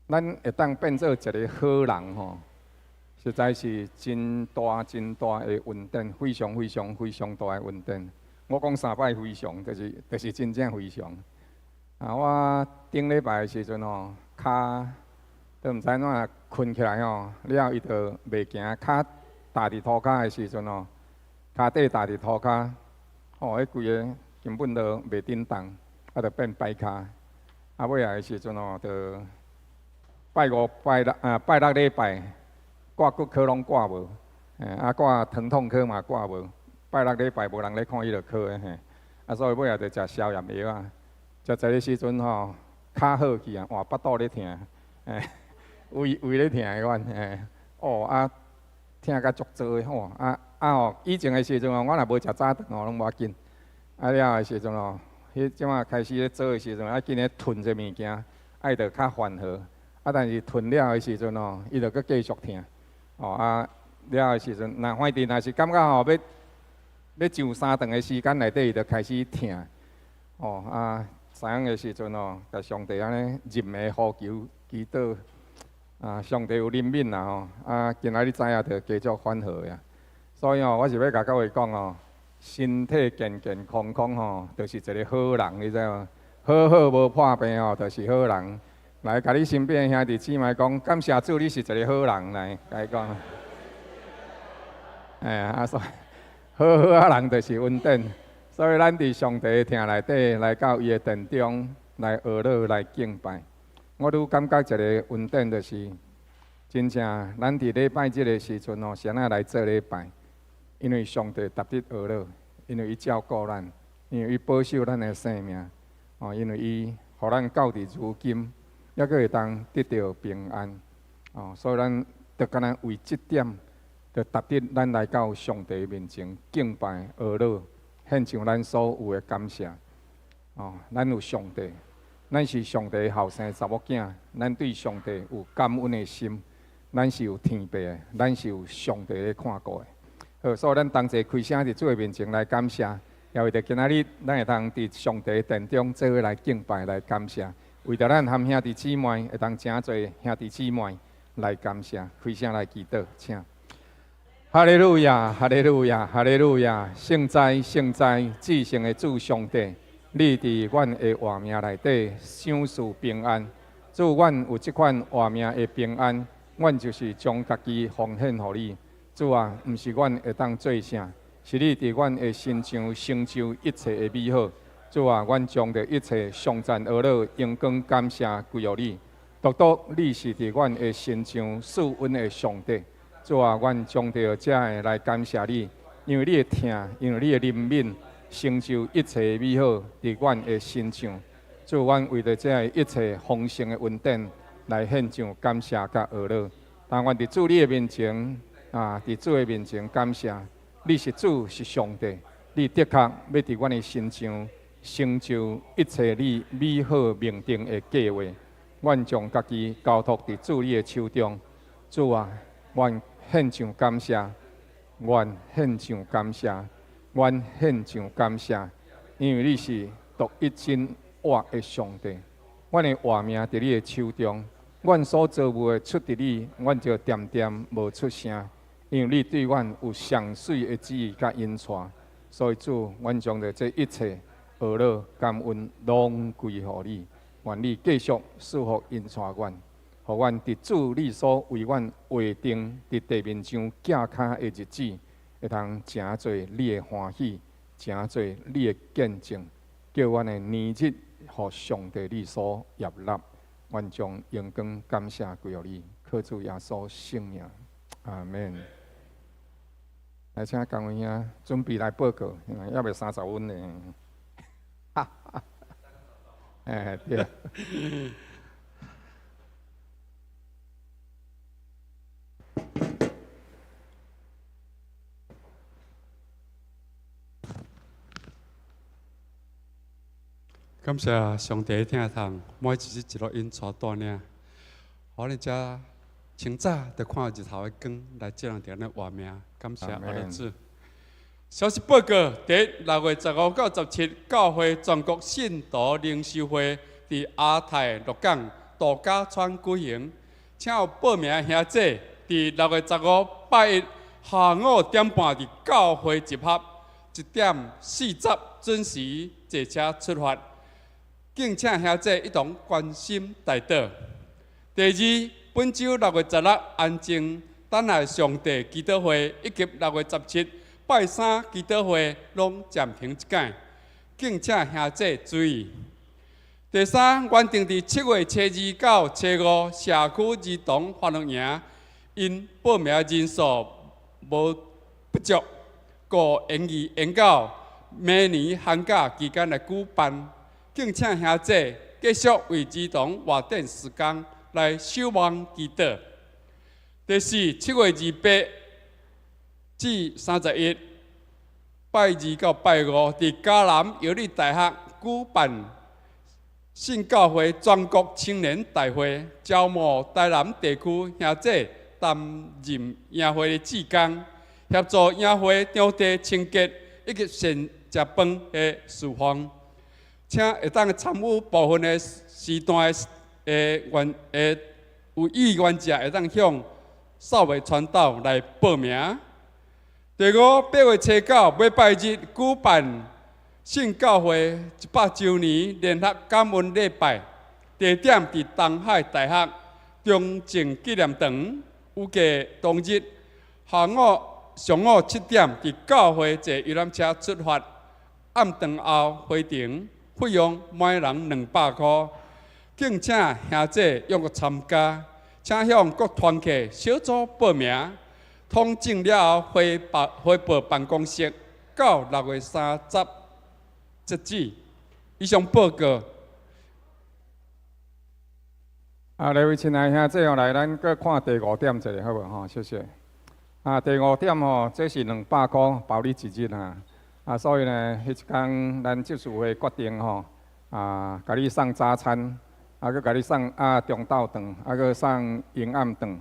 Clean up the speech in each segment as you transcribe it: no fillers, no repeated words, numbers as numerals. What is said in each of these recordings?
咱会当变做一个好人吼，实在是真大的恩典，非常大的恩典。我讲3摆非常，就是真正非常。我顶礼拜的时阵吼，骹都毋知怎困起来吼，了伊就袂行，骹踏伫涂骹的时阵吼，骹底踏伫涂骹，迄规个根本都袂振动，就变歹骹。尾来的时阵吼，就拜五、拜六礼拜挂骨科拢挂无，挂疼痛科嘛挂无。拜六礼拜无人咧看伊就科的嘿，所以尾来就食消炎药啊。食一个时阵吼，骹好去啊，换腹肚咧疼，胃咧疼个款，疼甲足做的吼，以前的时阵我若无食早顿吼，拢无要紧。了的时阵吼，即马开始咧做的时阵，爱紧咧吞这物件，爱着较缓和。但是吞了的时阵吼，伊就搁继续疼。了的时阵，反正若是感觉吼要上3顿的时间内底，伊就开始疼。知影的时阵吼，甲上帝安尼任的呼求祈祷，上帝有怜悯啦吼，今仔日知影着继续缓和呀。所以我是要甲各位讲哦，身体健康吼，就是一个好人，你知无？好无破病吼，就是好人。来，甲你身边的兄弟姊妹讲，感谢主，你是一个好人。来，甲伊讲。所以好人就是恩典。所以咱伫上帝的厅内底，来到伊的殿中来学乐来敬拜。我愈感觉一个恩典，就是真正咱伫礼拜日的时阵哦，先来做礼拜，因为上帝特别学乐，因为伊照顾咱，因为伊保守咱的生命，因为伊互咱到伫如今，还阁会当得到平安。所以咱着敢若为这点，着特别咱来到上帝面前敬拜学乐。献上咱所有的感谢，咱有上帝，咱是上帝后生查某囝，咱对上帝有感恩的心，咱是有天父的，咱是有上帝咧看顾的。好，所以咱同齐开声伫主的面前来感谢，也为着今仔日咱会当伫上帝殿中做伙来敬拜来感谢，为着咱含兄弟姊妹会当诚侪兄弟姊妹来感谢，开声来祈祷，请。哈利路亚，哈利路亚，哈利路亚！圣哉，圣哉！至圣的主上帝，你伫阮的活命内底享受平安。主，阮有即款活命的平安，阮就是将家己奉献予你。主啊，毋是阮会当做啥，是你伫阮的身上成就一切的美好。主啊，阮将着一切颂赞阿乐、荣光感谢归于你。独独你是伫阮的身上赐恩的上帝。主啊，阮将着这个来感谢你，因为你的疼，因为你的怜悯，成就一切美好伫阮的身上。主，阮为着这个一切丰盛的恩典来献上感谢甲学乐。但愿伫主你的面前，伫主的面前感谢，你是主是上帝，你的确要伫阮的身上成就一切你美好命定的计划。阮将家己交托伫主你的手中。主啊，阮献上感谢，愿献上感谢，愿献上感谢，因为你是独一真活的上帝。阮的活命伫你的手中，阮所做物的出伫你，阮就点点无出声，因为你对阮有上水的旨意甲恩赐。所以主，阮将着这一切学乐感恩拢归予你，愿你继续赐福恩赐阮。互阮伫主你所为阮划定伫地面上架脚的日子，会通诚做你的欢喜，诚做你的见证，叫阮的年日互上帝你所悦纳。阮将荣光感谢归于你，靠主耶稣圣名，阿门。来，请工位兄准备来报告，还袂30分呢。哈哈，对。感谢上帝的听堂，每一日一路因带带领，互恁遮清早就看日头的光来照亮着咱活命。感谢阿乐主。消息报告：第6月15到17，教会全国信徒灵修会伫阿泰鹿港度假村举行，请有报名的兄弟伫6月15拜一下午5点半伫教会集合，1点40准时坐车出发。敬请兄弟一同关心代祷。第二，本周6月16安静等待上帝祈祷会，以及6月17拜3祈祷会拢暂停一解，敬请兄弟注意。第三，原定伫7月初2到初5社区儿童欢乐营，因报名人数不足，故延到明年寒假期间来举办。敬请兄弟继续为儿童活动时间来守望祈祷。第四，7月28至31，拜2到拜5，伫嘉南邮理大学举办信教会全国青年大会，招募台南地区兄弟担任营会的志工，协助营会场地清洁以及膳食饭的事奉。请会当参与部分的时段有意愿者会当向少伟传道来报名。第5，8月初9礼拜日举办信教会100周年联合感恩礼拜，地点伫东海大学中正纪念堂，预计当日上午7点伫教会坐游览车出发，暗顿后回程，费用每人200块。敬请兄弟踊跃参加，请向各团契小组报名，统整了后回报办公室，到6月30截止。以上报告。各位亲爱兄弟来，咱搁看第5点一下，好无吼？谢谢。第5点吼，这是200块包你一日啊。所以呢，迄一天咱执事会决定吼，甲你送早餐，搁甲你送中昼顿，搁送营暗顿，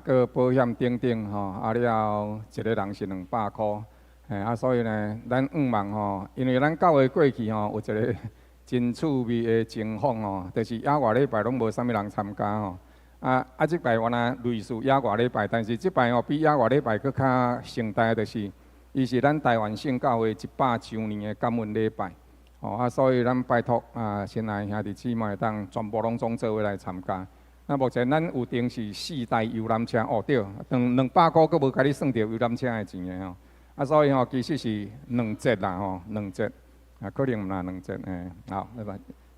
搁保险等等吼，了后一个人是200块，所以呢，咱望吼，因为咱教会过去吼有一个真趣味的情况吼，就是野外礼拜拢无啥物人参加吼。即摆原来类似野外礼拜，但是即摆吼比野外礼拜搁较盛大，就是伊是咱台湾圣教会100周年的感恩礼拜。所以咱拜托亲爱兄弟姊妹，当全部拢总做伙来参加。目前咱有定是4台游览车，对，200块搁无甲你算着游览车的钱的吼。所以吼其实是2折啦吼，2折，可能毋啦2折，好，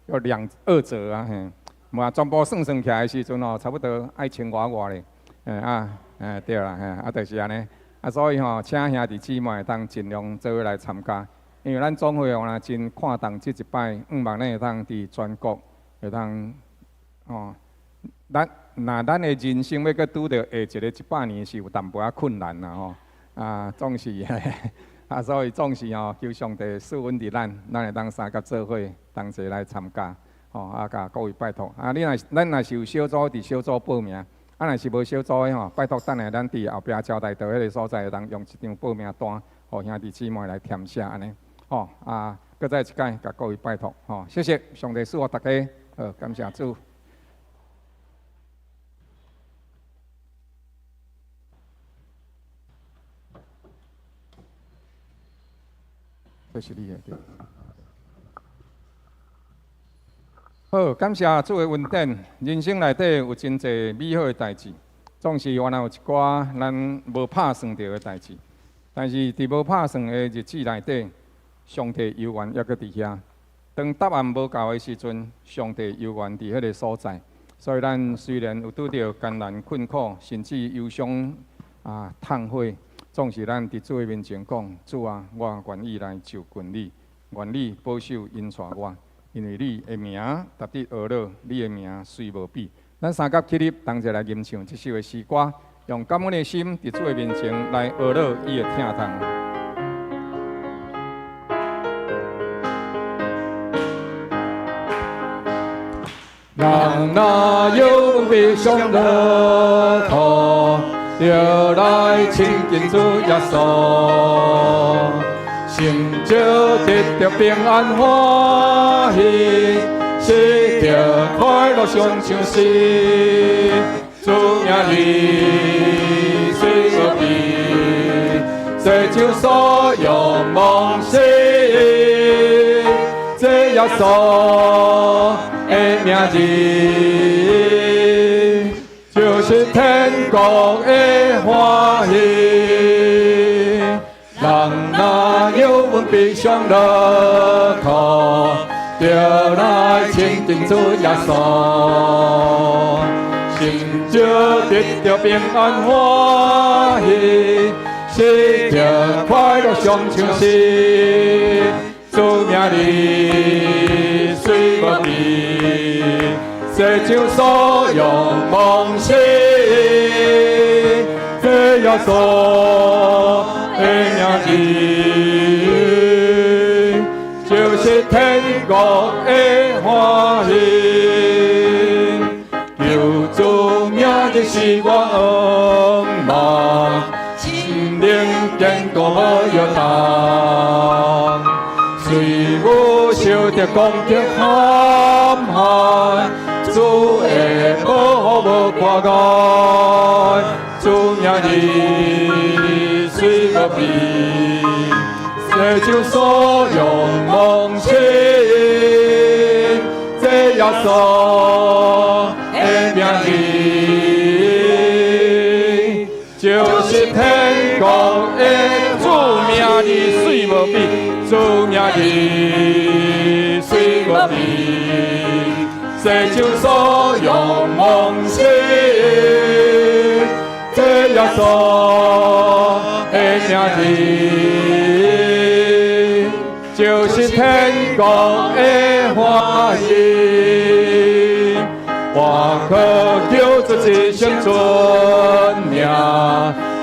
要2折嘿。嘛，全部算起来的时阵差不多爱1000外咧，对啦，就是安尼。所以吼，请兄弟姊妹当尽量做伙来参加，因为咱总会若真看重即一摆，望咱会当伫全国会当咱的人生要搁拄着下一个100年是有淡薄仔困难啦吼，总是所以总是求上帝赐恩伫咱会当三甲做伙同齐来参加。甲各位拜托，咱若是有小组伫小组报名，若是无小组的吼，拜托等下咱伫后壁招待到迄个所在，会当用一张报名单，互兄弟姊妹来填写安尼。搁再一届，甲各位拜托，谢谢上帝赐福大家，感谢主。这是你的对。好，感谢主的恩典。人生内底有真侪美好的代志，总是原来有一寡咱无拍算到的代志。但是伫无拍算的日子内底，上帝犹原还搁伫遐。当答案无够的时阵，上帝犹原伫迄个所在。所以咱虽然有拄着艰难困苦，甚至忧伤痛悔，总是咱伫主的面前讲：主啊，我愿意来就近你，愿你保守引带我。因为你的名值得学乐，你的名虽无比。咱三甲起立，同齐来吟唱这首的诗歌，用感恩的心伫主的面前来学乐伊的听堂。人若有悲伤乐土，就来亲近主耶稣。成就得着平安欢喜，是着快乐上像是主名里水无边，世上所有梦想，这耶稣的名字，就是天国的欢喜。人若有阮悲伤乐苦，就来亲近主耶稣，心就得着平安欢喜，是着快乐上像是主名里水无边，世上所有梦想，这耶稣的名字，就是天国的欢喜。求主名字是我愿望，心灵坚固无摇动。虽有受着攻击陷害，主的保护无挂碍，主名里水无边，世上所有梦想，这耶稣的名字，就是天国的主名里水无边。主名里水无边，世上所有梦想，这耶稣的名字，就是天国的欢喜。我可求主一生存命，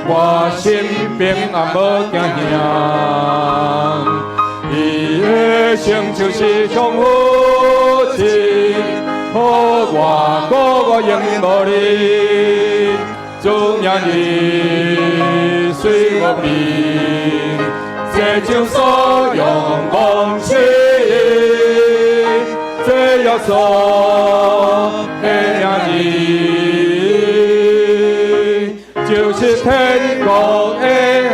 我心平安无惊吓。伊的成就是向福气，好我永无离。主名里水无边，世上所有梦想，这耶稣的名字，就是天国的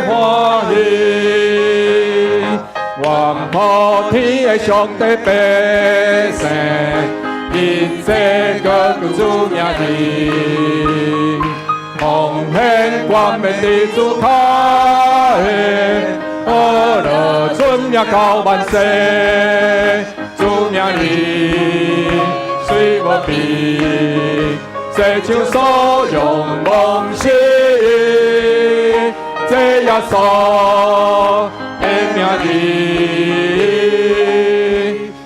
欢喜。愿普天的上帝百姓，一切各归主名字，奉献冠冕的主他的，阿乐尊名到万世。主名里水无边，世上所有梦想，这耶稣的名字，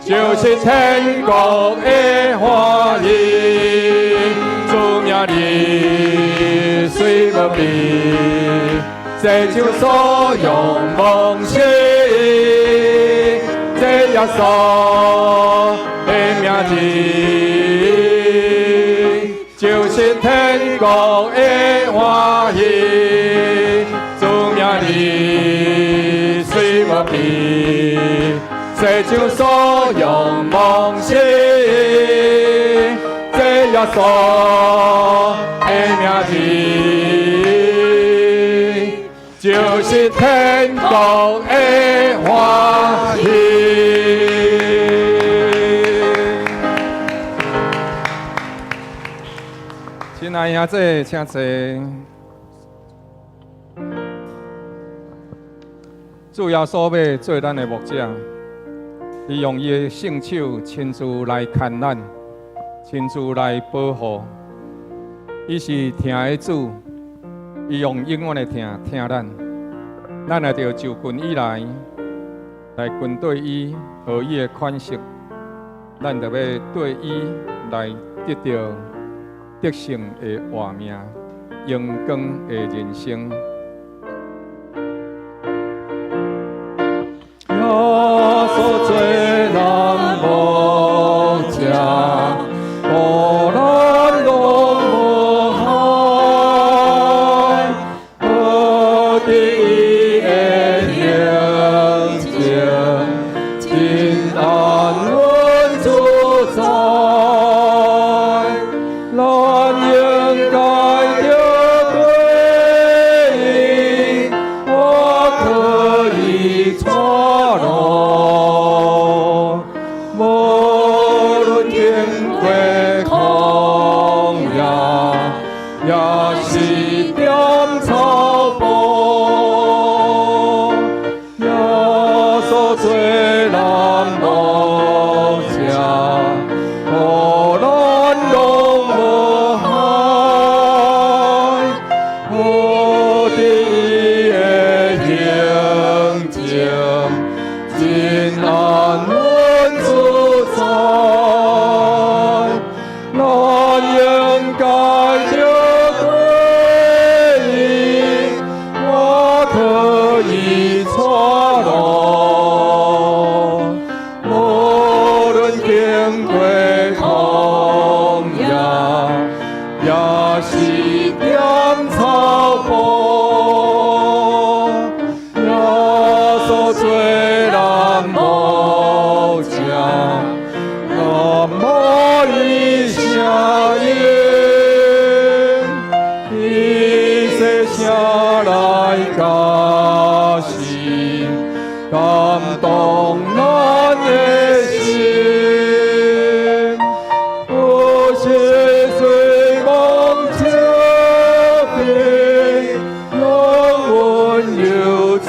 就是天国的欢喜。主名里水无边，世上所有梦想，这耶稣的名字，就是天国的欢喜。主名里水无边，世上所有梦想，这耶稣的名字，就是天国的欢喜。亲爱兄弟，请坐。主耶稣要做咱的牧者，伊用伊的圣手亲自来看咱，亲自来保护。伊是听的主，伊用永远的听咱。咱也着就近以来跟对伊，学伊的款式，咱就要对伊来得到得胜的活命，阳光的人生。所做人无正，无咱拢无害，好伫伊的行程，真安稳自在。真安稳自在，咱应该就对应，我可以错落，无论经过痛也是点草坡。做人无情，咱无以声音，以细声来教示，感动咱的心。有些随梦照片，永远留住。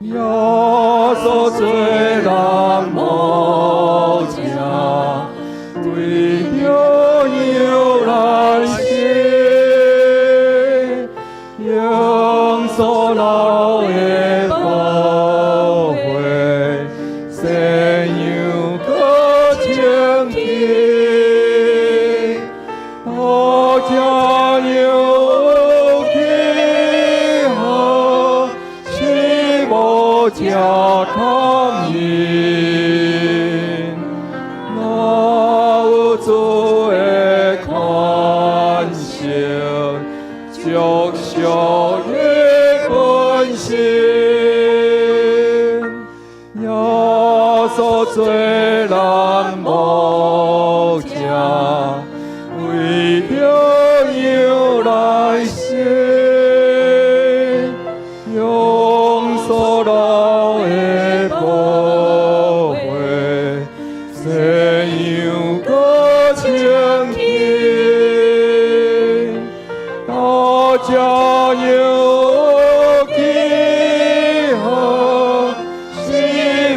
耶稣做人无情，为着牛来死，用所留的宝血，生养搁清洁，多加牛。家康人，我有主的宽恕，祝福的本性，耶稣做人无情，为着牛来死。所留的宝血，生养搁清洁，大家有记号，是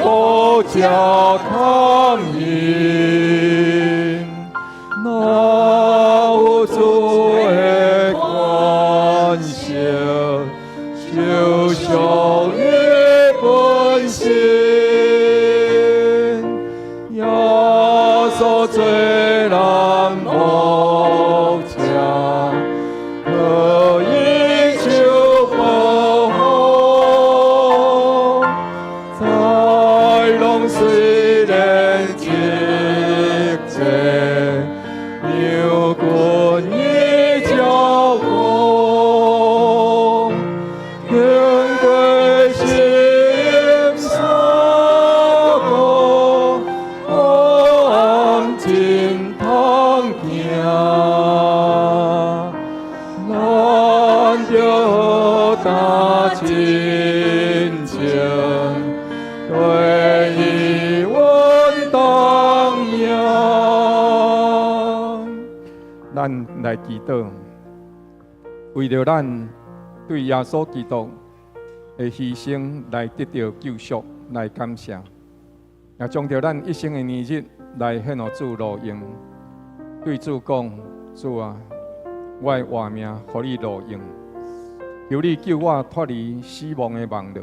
无家康人，哪有主的宽恕？就像本性，耶稣做人无情，可以受保护，在拢虽然积极，有君伊照顾。亲情对伊稳当阳，咱来祈祷，为着咱对耶稣基督的牺牲来得到救赎，来感谢，也将着咱一生的年日来献予主路用。对主讲，主啊，我的活命，予你路用。求你救我脱离死亡的网络，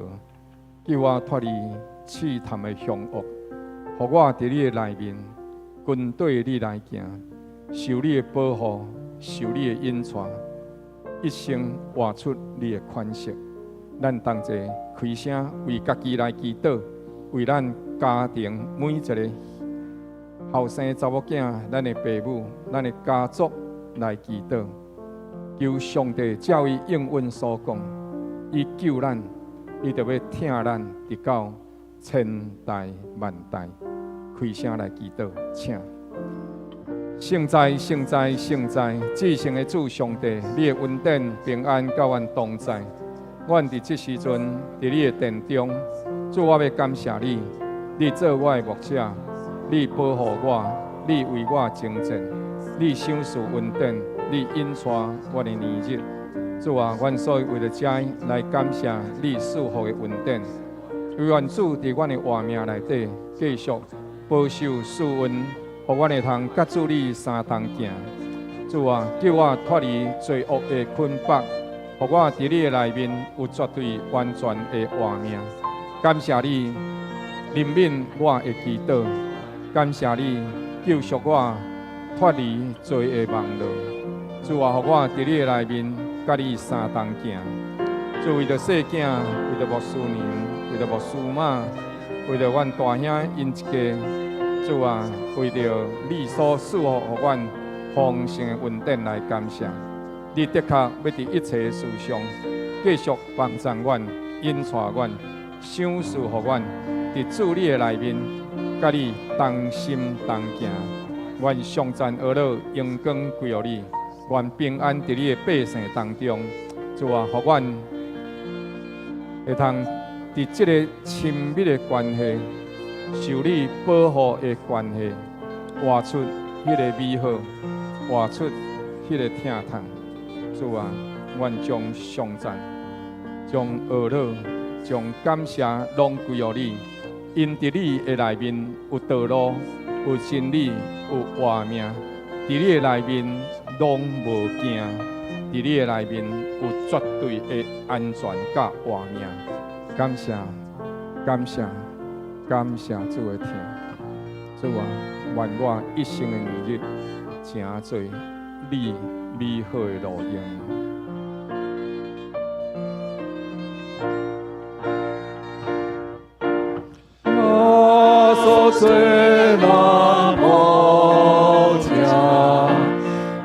救我脱离试探的凶恶，予我伫你的内面，跟对你来行，受你的保护，受你的引带，一生活出你的款式。咱同齐开声为家己来祈祷，为咱家庭每一个后生查某囝、咱的父母、咱的家族来祈祷，求上帝照伊应允所讲，伊救咱，伊就要听咱直到千代万代。开声来祈祷，请。圣哉，圣哉，圣哉！至圣的主上帝，你的恩典平安甲阮同在。阮伫这时阵，伫你的殿中，主，我要感谢你，你做我的牧者，你保护我，你为我征战，你赏赐恩典，你引带我的年日。主啊，阮所以为了这来感谢你赐福的恩典，为愿主伫阮的活命内底继续保守赐恩。互阮会通甲主你相同行，主啊，叫我脱离罪恶的捆绑，互我伫你的内面有绝对完全的活命。感谢你怜悯我的祈祷，感谢你救赎我脱离罪的网络。主啊，互我伫你的内面甲你相同行。主为着细囝，为着牧师娘，为着牧师妈，为着阮大兄因一家。主啊，为着你所赐予互阮丰盛的恩典来感谢，你的确要伫一切事上继续帮助阮、引带阮、赏赐互阮，伫主你的内面，甲你同心同行。愿上赞而乐荣光归予你，愿平安伫你的百姓当中。主啊，互阮会通伫这个亲密的关系。受你保护的关系，活出迄个美好，活出迄个疼痛。主啊，愿将颂赞、将恶乐、将感谢拢归予你。因伫你的内面有道路，有真理，有活命。伫你的内面拢无惊，伫你的内面有绝对的安全甲活命。感谢，感谢。感谢主的听，主啊，愿我一生的年日，成做你美好的路用。我所做那无正，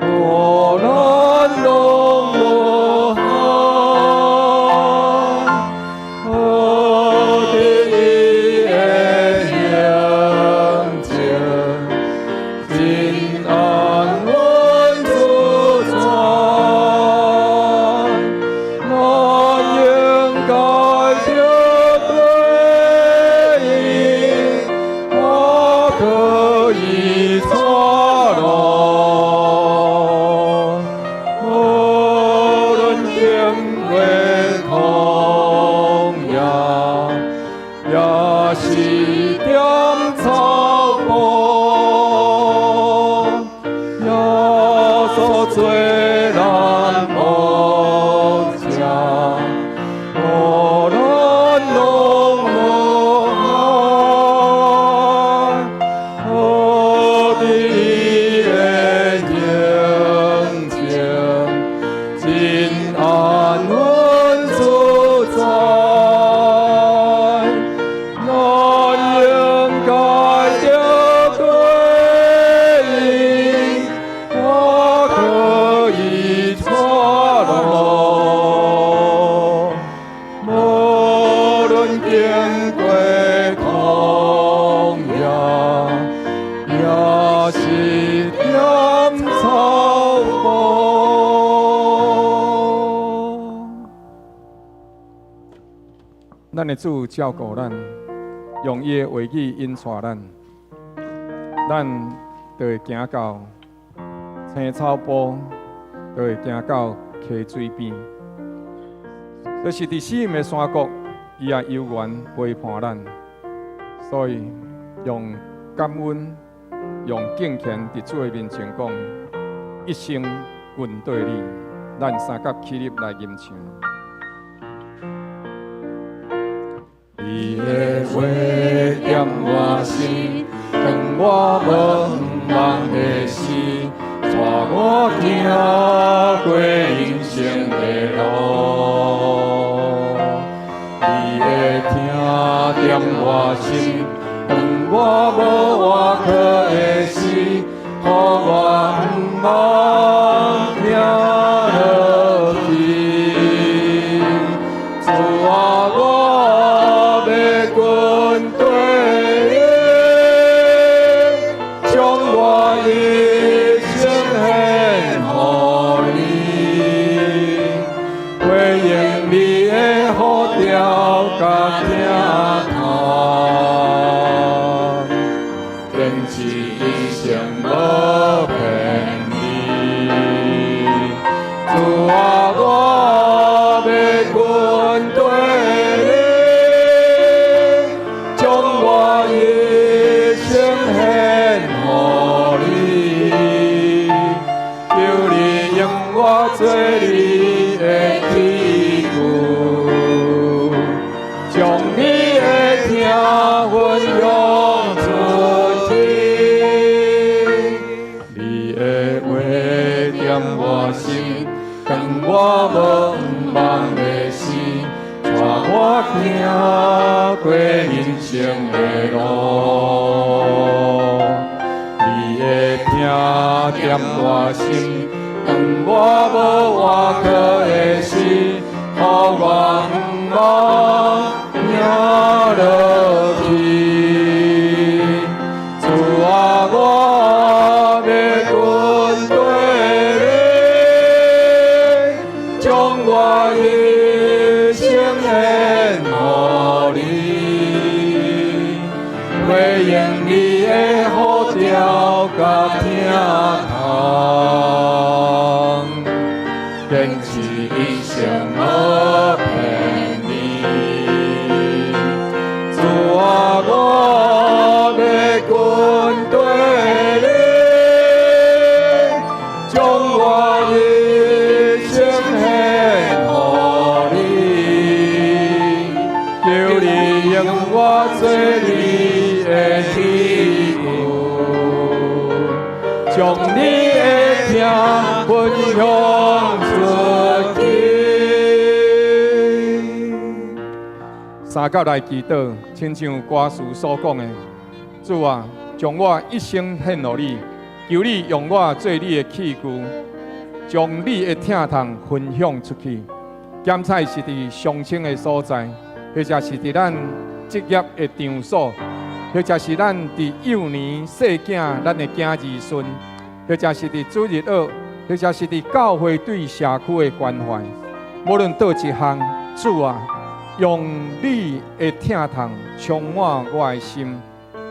无难拢无害，我的你的形象，平安稳自在，我应该的对应，我可以错落，无论天贵空呀，也是点草木，也所做咱无正，无论拢无害，我的你的形象，真安稳自在。我应该的对应，我可以错落，无论天贵空呀，也是点草木。咱的主照顾咱。用伊的话语引带咱，咱就会行到青草坡，就会行到溪水边。就是伫死荫的山谷，伊也悠然陪伴咱。所以用感恩、用敬虔伫主的面前讲，一生愿对你，咱三角起立来吟唱。你的话点我心，让我茫茫的心，带我行过人生的路。你的听。点我心，当我无外靠的时，予我毋茫行落去。主啊，我要军队里，将我一生献予你，回应你的呼召甲听从，坚持一生无骗你。主啊，我要军队里，将我一生献予你，求你用我做你的器具，将你的听分享出去。你的话点我心，当我无毋茫的时，带我行过人生的路。你的听点我心，当我无外靠的时，予我毋茫行落去。主啊，我要军队里，将我一生献予你，回应你的呼召甲听从，坚持一生无骗你。主啊，我要军队里，将我一生献予你，求你用我做你的器具，将你的听分享出去。三角来祈祷，亲像歌词所讲的，主啊，将我一生献予你，求你用我做你的器具，将你的听筒分享出去。检采是伫相亲的所在，或者是伫咱职业的场所，或者是咱伫幼年细囝咱的囝儿孙，或者是伫主日学，或者是伫教会对社区的关怀。无论倒一项，主啊，用你的听筒充满我的心，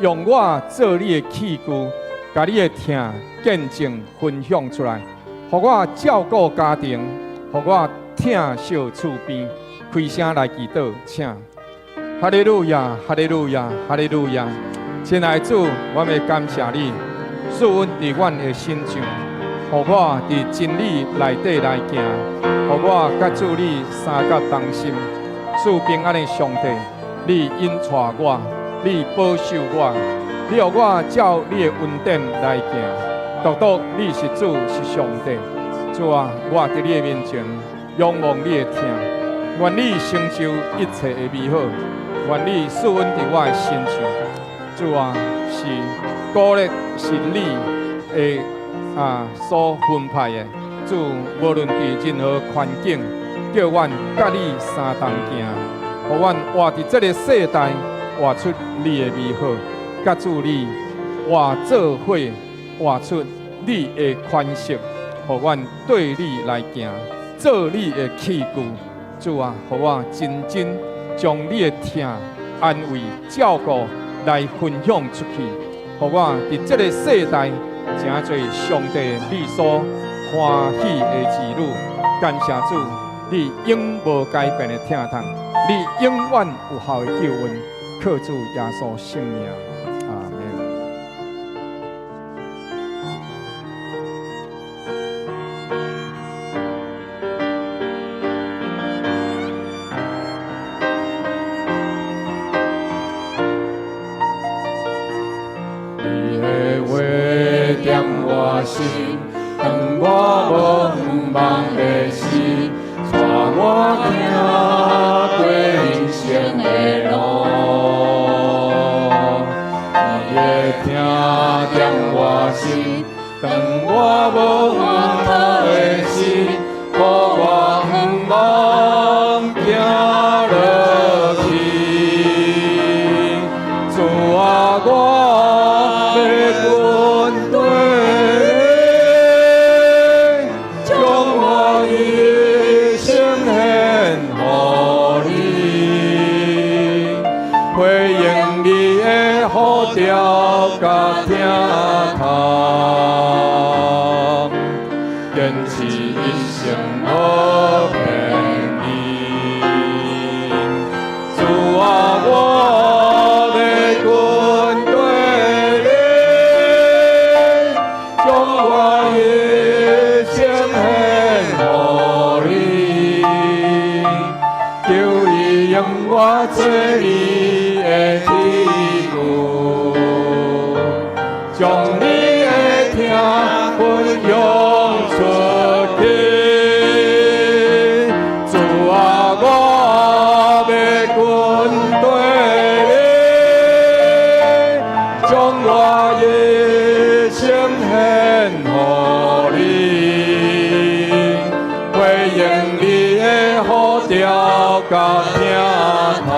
用我做你的器具，把你的听见证分享出来，互我照顾家庭，互我疼惜厝边。开声来祈祷，请。哈利路亚，哈利路亚，哈利路亚！亲爱的主，我们感谢你，赐阮伫阮的心上，互我伫真理内底来行，互我甲主你三角同心。赐平安的上帝，你引带我，你保守我，你让我照你的恩典来行。独独你是主，是上帝。主啊，我伫你的面前仰望你的听，愿你成就一切的美好，愿你赐恩伫我的身上。主啊，是鼓励是你的所分派的。主，无论伫任何环境，叫阮甲你相同行，互阮活伫这个世代，活出你的美好。甲主你活做伙，活出你的款式，互阮对你来行，做你的器具。主啊，互我真正将你的听、安慰、照顾来分享出去，互我伫这个世代真侪上帝你所欢喜的儿女。感谢主，你永无改变的听筒，你永远有效的救恩，靠主耶稣圣名，阿门。你的话点我心，当我无茫的时，带我行过人生的路。会听中我心，当我无远靠的时，予我毋茫行落去。主啊，我要军队里，将我一生献予你，回应你的呼召甲听从，坚持一生无骗你。主啊，我要军队里，将我一生献予你，求你用我做你的器具，将你的听分享出去。主啊，我要军队里，将我一生献予你，回应你的呼召甲听从，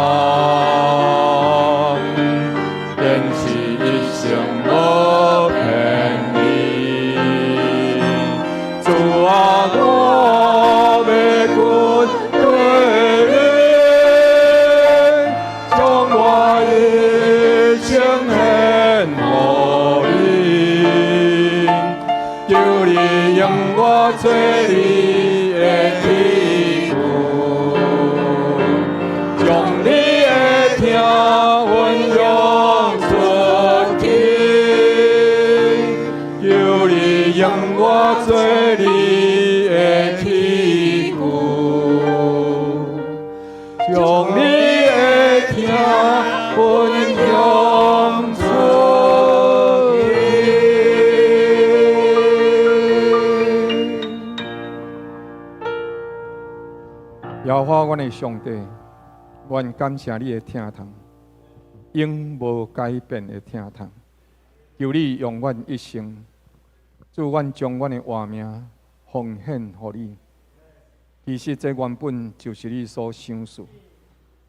坚持一生无骗你。主啊，我要军队里，将我一生献予你，求你用我做你的器具，将你的听分享出去，求你用我做你的器具，将你的听分享出去。耶和华，阮的上帝，阮感谢你的听从，永无改变的听从。求你用阮一生，主，阮将阮的活命奉献予你。其实这原本就是你所想事。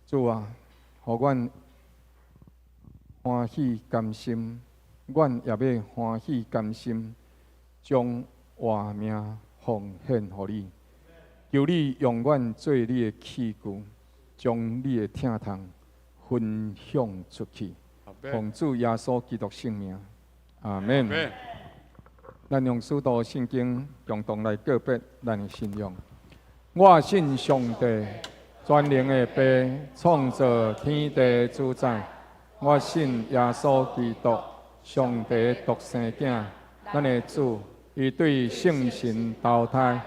主啊，互阮欢喜甘心，阮也要欢喜甘心，将活命奉献予你。求你用阮做你的器具，将你的听从分享出去。奉主耶稣基督圣名，阿门。咱用使徒圣经共同来告别咱的信仰。我信上帝，全能的爸，创造天地主宰。我信耶稣基督，上帝独生子，咱的主，伊对圣神投胎。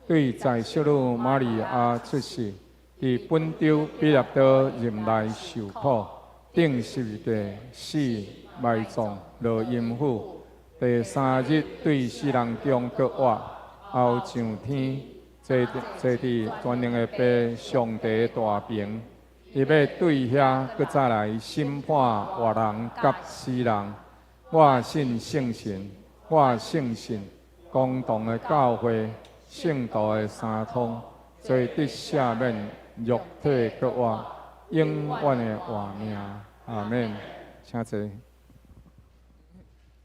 对在小女玛利亚出世，伫本州比勒岛任内受苦，顶十字架死埋葬落阴府，第三日对死人中搁活，后上天，坐伫全能的爸上帝大屏，伊要对遐搁再来审判活人甲死人。我信圣神，我信神，共同的教会。圣道的三通，做得赦免，肉体搁活，永远的活命。阿免，请坐。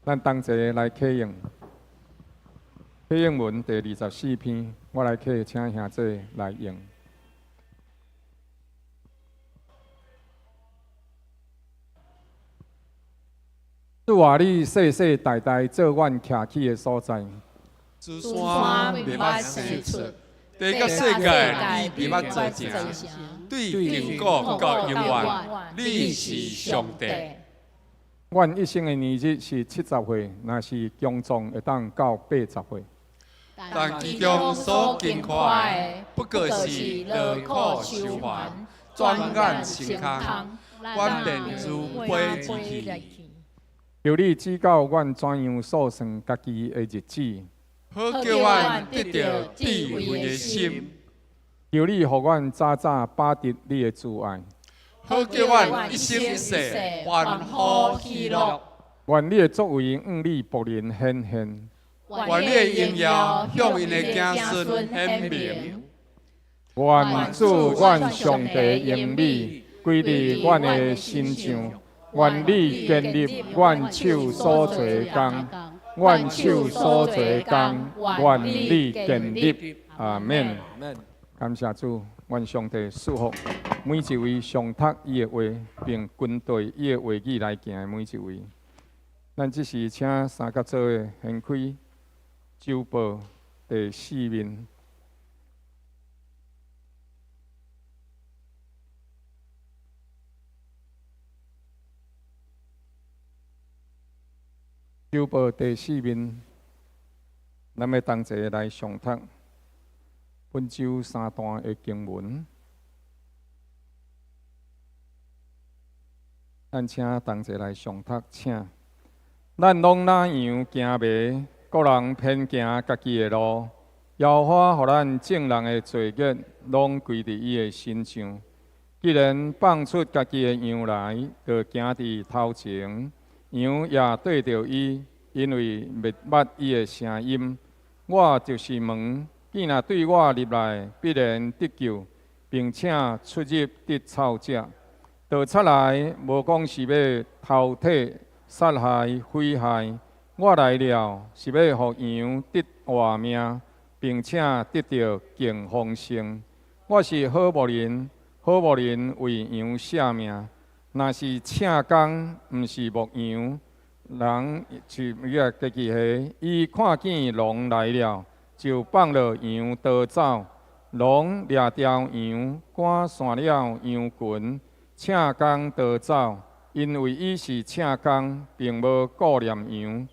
咱同齐来启用。启用文第24篇，我来启，请兄弟来用。主啊，你世世代代做阮徛起的所在。珠山未捌生出，地甲世界你未捌做成。对经过到永远，你是上帝。阮一生的年日是70岁，若是强壮会当到80岁。但其中所经看的，不过是劳苦受烦，转眼成空，阮便如飞去。求你指教阮怎样数算家己的日子。好叫阮得到智慧的心，求你互阮早早把得你的慈爱，好叫阮一生一世欢呼喜乐。愿你的作为向你仆人显现，愿你的荣耀向因的子孙显明。愿主愿上帝应美归伫阮的身上，愿你建立阮手所做工，阮手所做工，愿你建立。阿免。感谢主，愿上帝祝福每一位上读伊的话，并跟对伊的话语来行的每一位。咱即时请三甲组的掀开周报第4面。周报第4面，咱要同齐来上读本周3段的经文。咱请同齐来上读，请。咱拢哪样行袂？各人偏行家己的路，摇花互咱正人的罪孽，拢归伫伊的身上。既然放出家己的羊来，就行伫头前。羊也对着伊，因为袂捌伊的声音。我就是门，见若对我入来，必然得救，并且出入得草食。倒出来，无讲是要偷摕、杀害、毁害。我来了，是要互羊得活命，并且得到更丰盛。我是好牧人，好牧人为羊舍命。若是请工，毋是牧羊，人是家己下。伊看见狼来了，就放了羊逃走。狼掠条羊，赶散了羊群，请工逃走，因为伊是请工，并无顾念羊。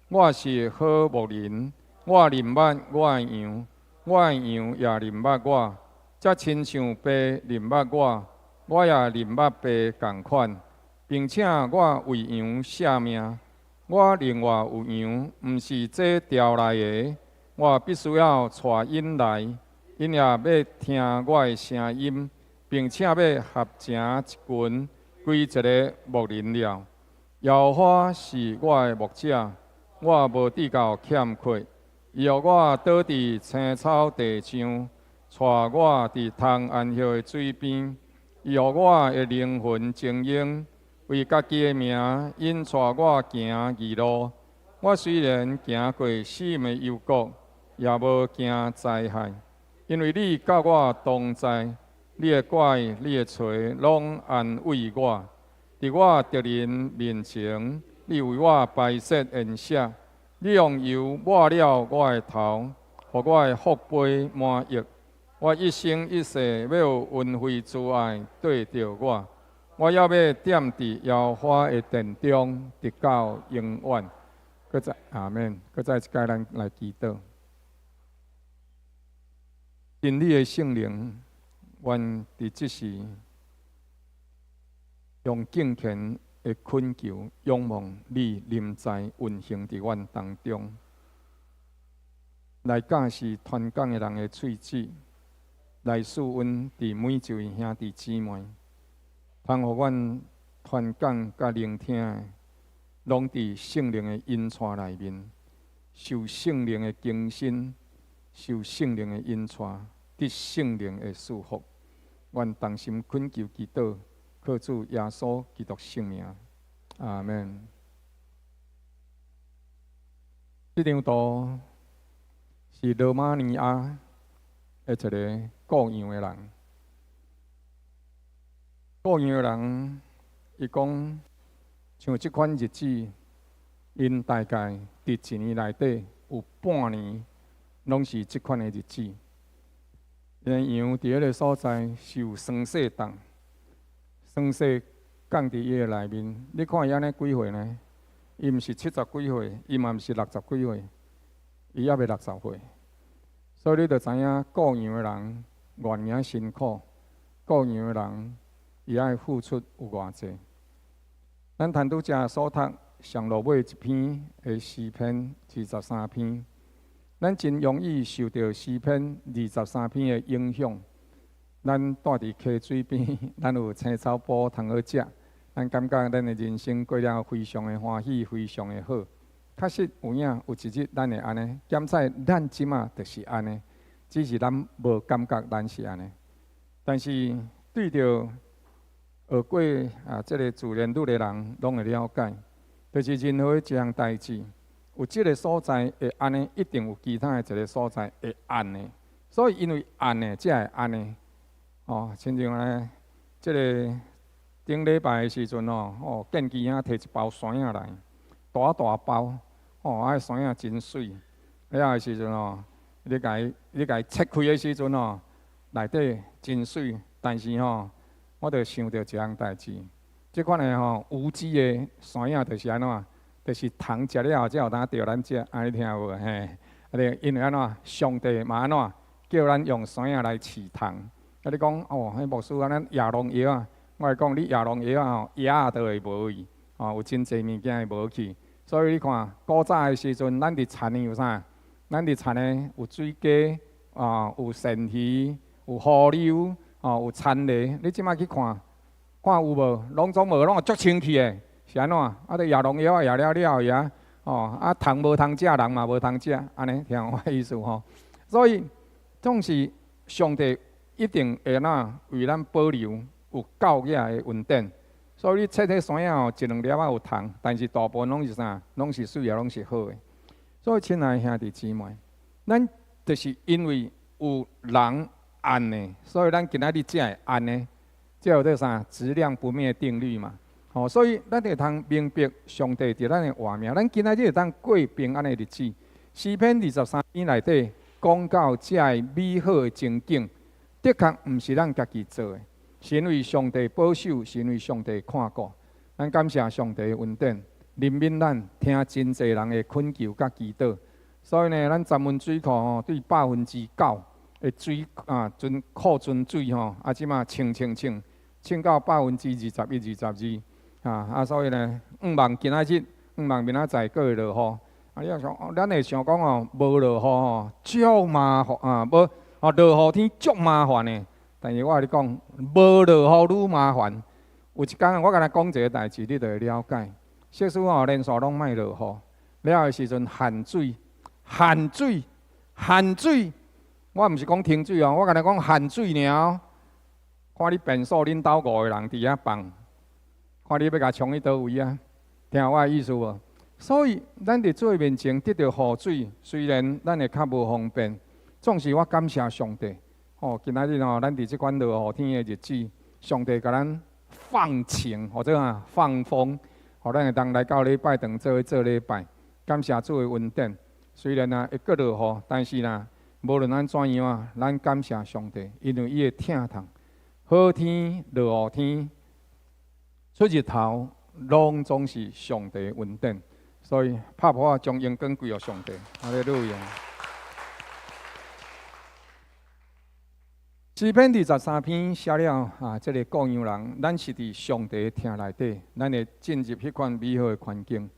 我是好牧人，我认捌我的羊，我的羊也认捌我，则亲像爸认捌我。我也认捌爸同款，并且我为羊舍命。我另外有羊，毋是这条来的，我必须要带因来，因也要听我的声音，并且要合成一群，归一个牧人了。摇花是我的牧者，我无得到欠缺，伊互我倒伫青草地上，带我伫通安歇的水边。伊互我的灵魂静养，为家己的名，因带我行义路。我虽然行过死荫的幽谷，也无惊灾害，因为你甲我同在，你的拐、你的锤，拢安慰我。伫我敌人面前，你为我摆设筵席，你用油抹了我的头，互我的福杯满溢。我一生一世要有恩惠慈爱对着我，我要点伫摇花的殿中，直到永远。搁再阿免，搁再一届咱来祈祷。真理的圣灵，愿伫即时用敬虔的恳求，仰望你临在运行伫阮当中，来教示传讲的人的喙齿。来赐恩伫每一位兄弟姊妹，盼互阮传讲甲聆听的，拢伫圣灵的引带内面，受圣灵的更新，受圣灵的引带，得圣灵的祝福。愿同心恳求祈祷，靠主耶稣基督圣名，阿门。这张图是罗马尼亚的一个雇羊的人，雇羊的人，伊讲像即款日子，因大概伫一年内底有半年，拢是即款的日子。因羊伫迄个所在受霜雪冻，霜雪降伫伊的内面。你看伊安尼几岁呢？伊毋是70几岁，伊嘛毋是60几岁，伊还未60岁。所以你就知影雇羊的人偌尔辛苦，雇羊的人伊爱付出有偌济。咱谈拄则所读上落尾一篇的诗篇23篇，咱真容易受到诗篇23篇的影响。咱住伫溪水边，咱有青草埔通好食，咱感觉咱的人生过了非常的欢喜，非常的好。确实有影有一日咱会安尼，检测咱即马就是安尼，只是咱无感觉咱是安尼。但是对着学过即个自然律的人，拢会了解，就是任何一项代志，有即个所在会安尼，一定有其他的一个所在会安尼。所以因为安尼，才会安尼。亲像咧，即个顶礼拜的时阵见机仔摕一包酸影来，大包，个酸影真水。了的时阵你甲伊切开的时阵内底真水，但是我着想到一项代志，即款的无机的酸影就是安怎？就是虫食了后才有当着咱食，安尼听有无？嘿，因为安怎？上帝嘛安怎？叫咱用酸影来饲虫。你讲迄牧师咱亚农药啊，我来讲你亚农药野都会无去，有真济物件会无去。所以你看，古早的时阵，咱伫田有啥？咱伫田的有水鸡有鳝鱼，有河流有田螺。你即摆去看有无？拢总无，拢足清气的，是安怎？伫亚农药野了呀，虫无通食，人嘛无通食，安尼听我意思所以总是上帝一定会为咱保留有够野的稳定。所以你切迄酸影一两粒有虫，但是大部分拢是啥？拢是水啊，拢是好的。所以亲爱的兄弟姊妹，咱就是因为有人安尼，所以咱今仔日才会安尼，才有这啥质量不灭定律嘛。所以咱会通明白上帝伫咱的画面，咱今仔日会当过平安的日子。诗篇23篇内底讲到这个美好的情景，的确毋是咱家己做的，是因为上帝保守，是因为上帝看顾。咱感谢上帝的恩典，怜悯咱听真济人的恳求甲祈祷。所以呢，咱10分水库对9%的水存库存水即马清到21%、22%所以呢，希望今仔日，希望明仔载阁会落雨。你若想，咱会想讲无落雨足麻烦无落雨天足麻烦的。但是我甲你讲，无落雨愈麻烦。有一天我甲你讲一个代志，你就会了解。即使连续拢莫落雨，了的时阵限水。我毋是讲停水我甲你讲限水尔。看你变数，恁兜5个人伫遐放，看你要甲冲去倒位啊？听我的意思无？所以咱伫做面前得到雨水，虽然咱会较无方便，总是我感谢上帝。今仔日咱伫即款落雨天的日子，上帝甲咱放晴或者放风，互咱会当来到礼拜堂做礼拜。感谢主的恩典。虽然会阁落雨，但是无论咱怎样咱感谢上帝，因为伊会疼痛。好天、落雨天、出日头，拢总是上帝的恩典。所以拍破将荣光归予上帝。哈利路亚。诗篇23篇写了这个牧羊人，咱是伫上帝的厅内底，咱会进入迄款美好的环境。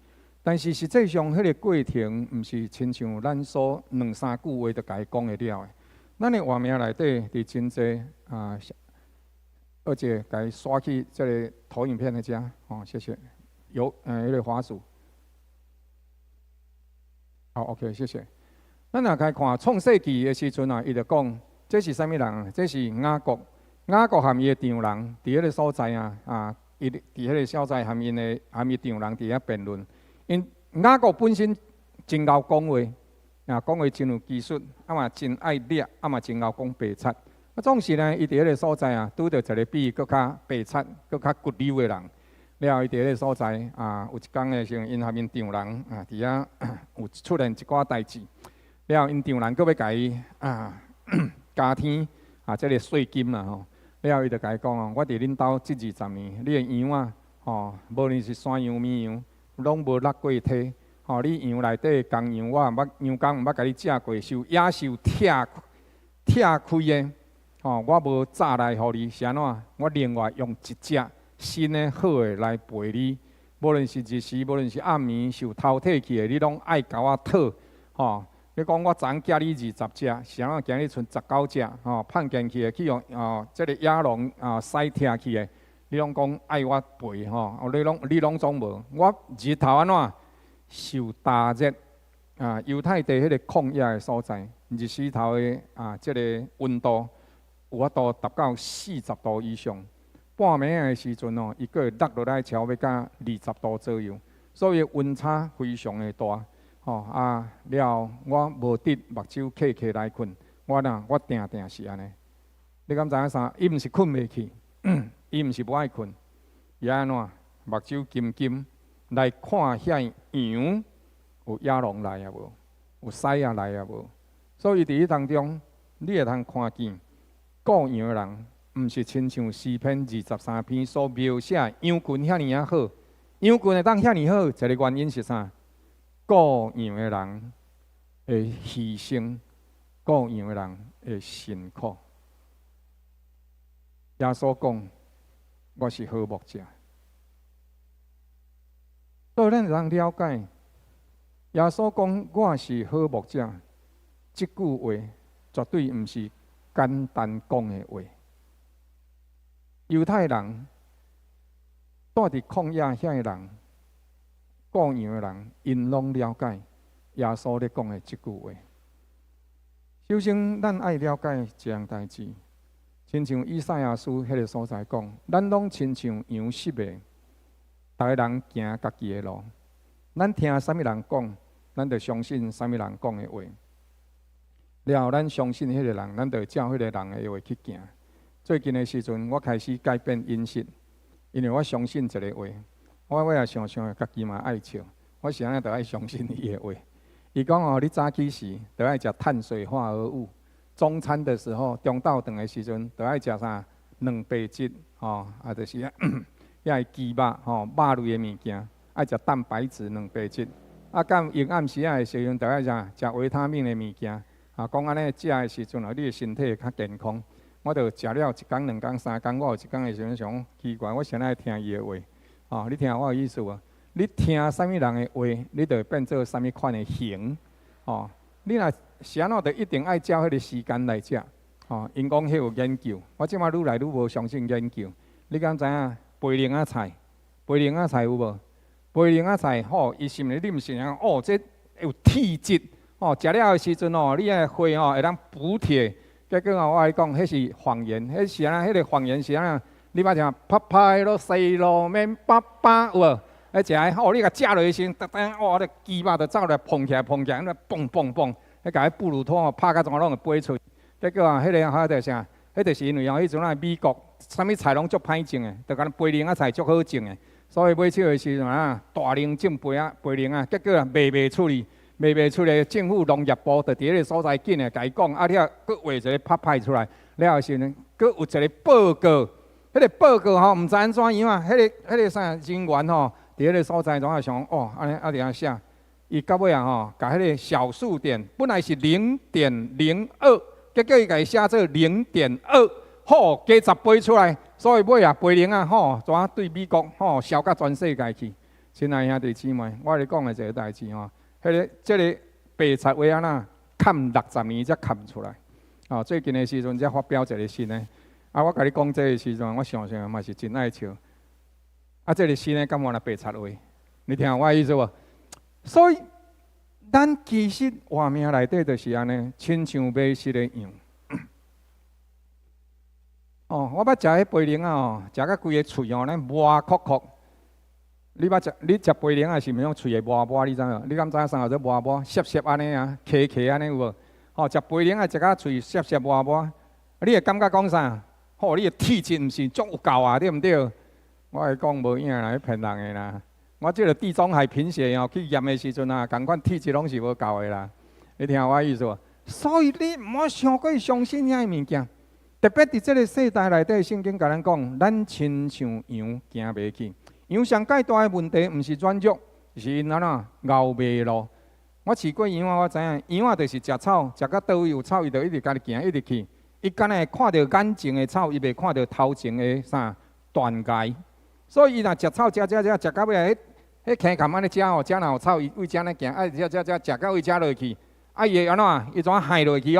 但是实际上，迄个过程毋是亲像咱所2-3句话就甲伊讲会了的。咱的画面内底伫真济而且甲伊刷去这个投影片的遮谢谢。有迄个滑鼠。好 ，OK， 谢谢。咱若开看创世纪的时阵伊就讲，这是啥物人？这是雅各。雅各含伊的丈人伫迄个所在伊伫迄个所在含伊丈人伫遐辩论。因雅各本身真够讲话，讲话真有技术，嘛真爱掠，嘛真够讲白贼。总是呢，伊伫迄个所在拄着一个比伊搁较白贼、搁较骨溜的人。了后，伊伫迄个所在有一天的时候，因含因丈人伫遐有出现一寡代志。了后，因丈人搁要甲伊加添即个税金啦吼。了后，伊就甲伊讲我伫恁兜这20年，你的羊无论是山羊、绵羊，拢无落过体。你羊内底公羊，我羊公毋捌甲你食过，受野兽拆开的。我无早来互你，是安怎？我另外用一只新的好的来陪你，无论是日时，无论是暗暝，受偷摕去的，你拢爱甲我讨。你讲我昨寄你20只，是安怎？今日剩19只，叛进去的去用这个野狼塞拆去的，你拢讲爱我陪吼，你拢总无。我日头安怎受大热啊？犹太地迄个旷野的所在，日时头的即个温度有法度达到40度以上。半暝的时阵哦，伊佫会落落来，超要到20度左右，所以温差非常的大。了，我无得目睭闭来困，我定定是安尼。你敢知影啥？伊毋是困袂去，伊毋是无爱困，伊安怎？目睭金金来看遐羊有野狼来啊无？有狮啊来啊无？所以伫迄当中，你会通看见顾羊的人。毋是亲像诗篇23篇所描写羊群遐尼好，羊群会当遐尼好，一个原因是啥？顾羊的人会牺牲，顾羊的人会辛苦。耶稣讲：“我是好牧者。”所以咱能了解，耶稣讲：“我是好牧者。”这句话绝对毋是简单讲的话。犹太人住伫旷野遐的人，顾羊的人，因拢了解耶稣咧讲的即句话。首先，咱爱了解一样代志，亲像以赛亚书迄个所在讲，咱拢亲像羊失迷，逐个人行家己的路。咱听啥物人讲，咱就相信啥物人讲的话。了后，咱相信迄个人，咱就照迄个人的话去行。最近的时阵，我开始改变饮食，因为我相信一个话。我也常常家己嘛爱笑，我是安尼，就爱相信伊的话。伊讲哦，你早起时就爱食碳水化合物，中餐的时候，中昼顿的时阵，就爱食啥蛋白质就是遐鸡肉肉类的物件，爱食蛋白质、蛋白质。到阴暗时的时阵，就爱食维他命的物件。讲安尼食的时阵你的身体会较健康。我就食了1天、2天、3天，我有一天的时阵想奇怪，我先爱听伊的话。你听我的意思无？你听啥物人的话，你就会变做啥物款的形。你若是安怎，就一定爱照迄个时间来食。因讲迄有研究，我即摆愈来愈无相信研究。你敢知影培灵菜有无？培灵菜伊是毋是你毋是讲这有铁质食了的时阵你的血会当补铁。结果我来讲，迄是谎言，迄是安那，迄个谎言是安那。你捌听拍拍咯，西咯，免爸爸有无？迄食你甲食落去时，突然迄鸡肉就走来碰起来，安尼蹦蹦蹦，迄甲迄布鲁托拍甲怎拢会飞出去。结果迄个就啥？迄就是因为迄阵美国啥物菜拢足歹种的，就讲培灵菜足好种的，所以买手的时阵大量种培灵结果卖袂出去。卖袂出来，政府农业部就伫迄个所在紧的甲伊讲，了，佫画一个拍派出来，了后时呢，佫有一个报告，迄个报告毋知安怎样迄个啥人员伫迄个所在，总想安尼伫遐写，伊到尾甲迄个小数点本来是0.02，结果伊甲伊写做0.2，加10倍出来，所以尾培灵怎对美国销到全世界去？亲爱兄弟姊妹，我咧讲的一个代志这个白菜话安那砍60年才砍出来。最近的时阵才发表一个新的。我甲你讲这个时阵，我想想嘛是真爱笑。这个新的敢换了白菜话？你听我的意思无？所以，咱其实画面内底就是安尼，亲像买食的羊。我捌食迄培灵食到规个喙咱磨壳壳。你食培灵是毋是用喙会磨磨？你知影？你敢知影啥叫做磨磨？涩涩安尼咳安尼有无？食培灵食到喙涩涩磨磨，你会感觉讲啥？你的体质毋是足有够对毋对？我会讲无影啦，骗人的啦。我即个地中海贫血去验的时阵共款体质拢是无够的啦。你听我意思无？所以你毋好伤过相信遐物件，特别伫即个世代内底，圣经甲咱讲，咱亲像羊行袂去。羊上介大的问题，毋是软弱，是因安怎熬袂落。我饲过羊我知影，羊就是食草，食到倒位有草，伊就一直家己行，一直去。伊干会看到眼前的草，伊袂看到头前的啥断崖。所以伊若食草，食到尾，迄坑坎安尼食遮若有草，伊为遮安尼行，食到位遮落去，伊会安怎？伊怎害落去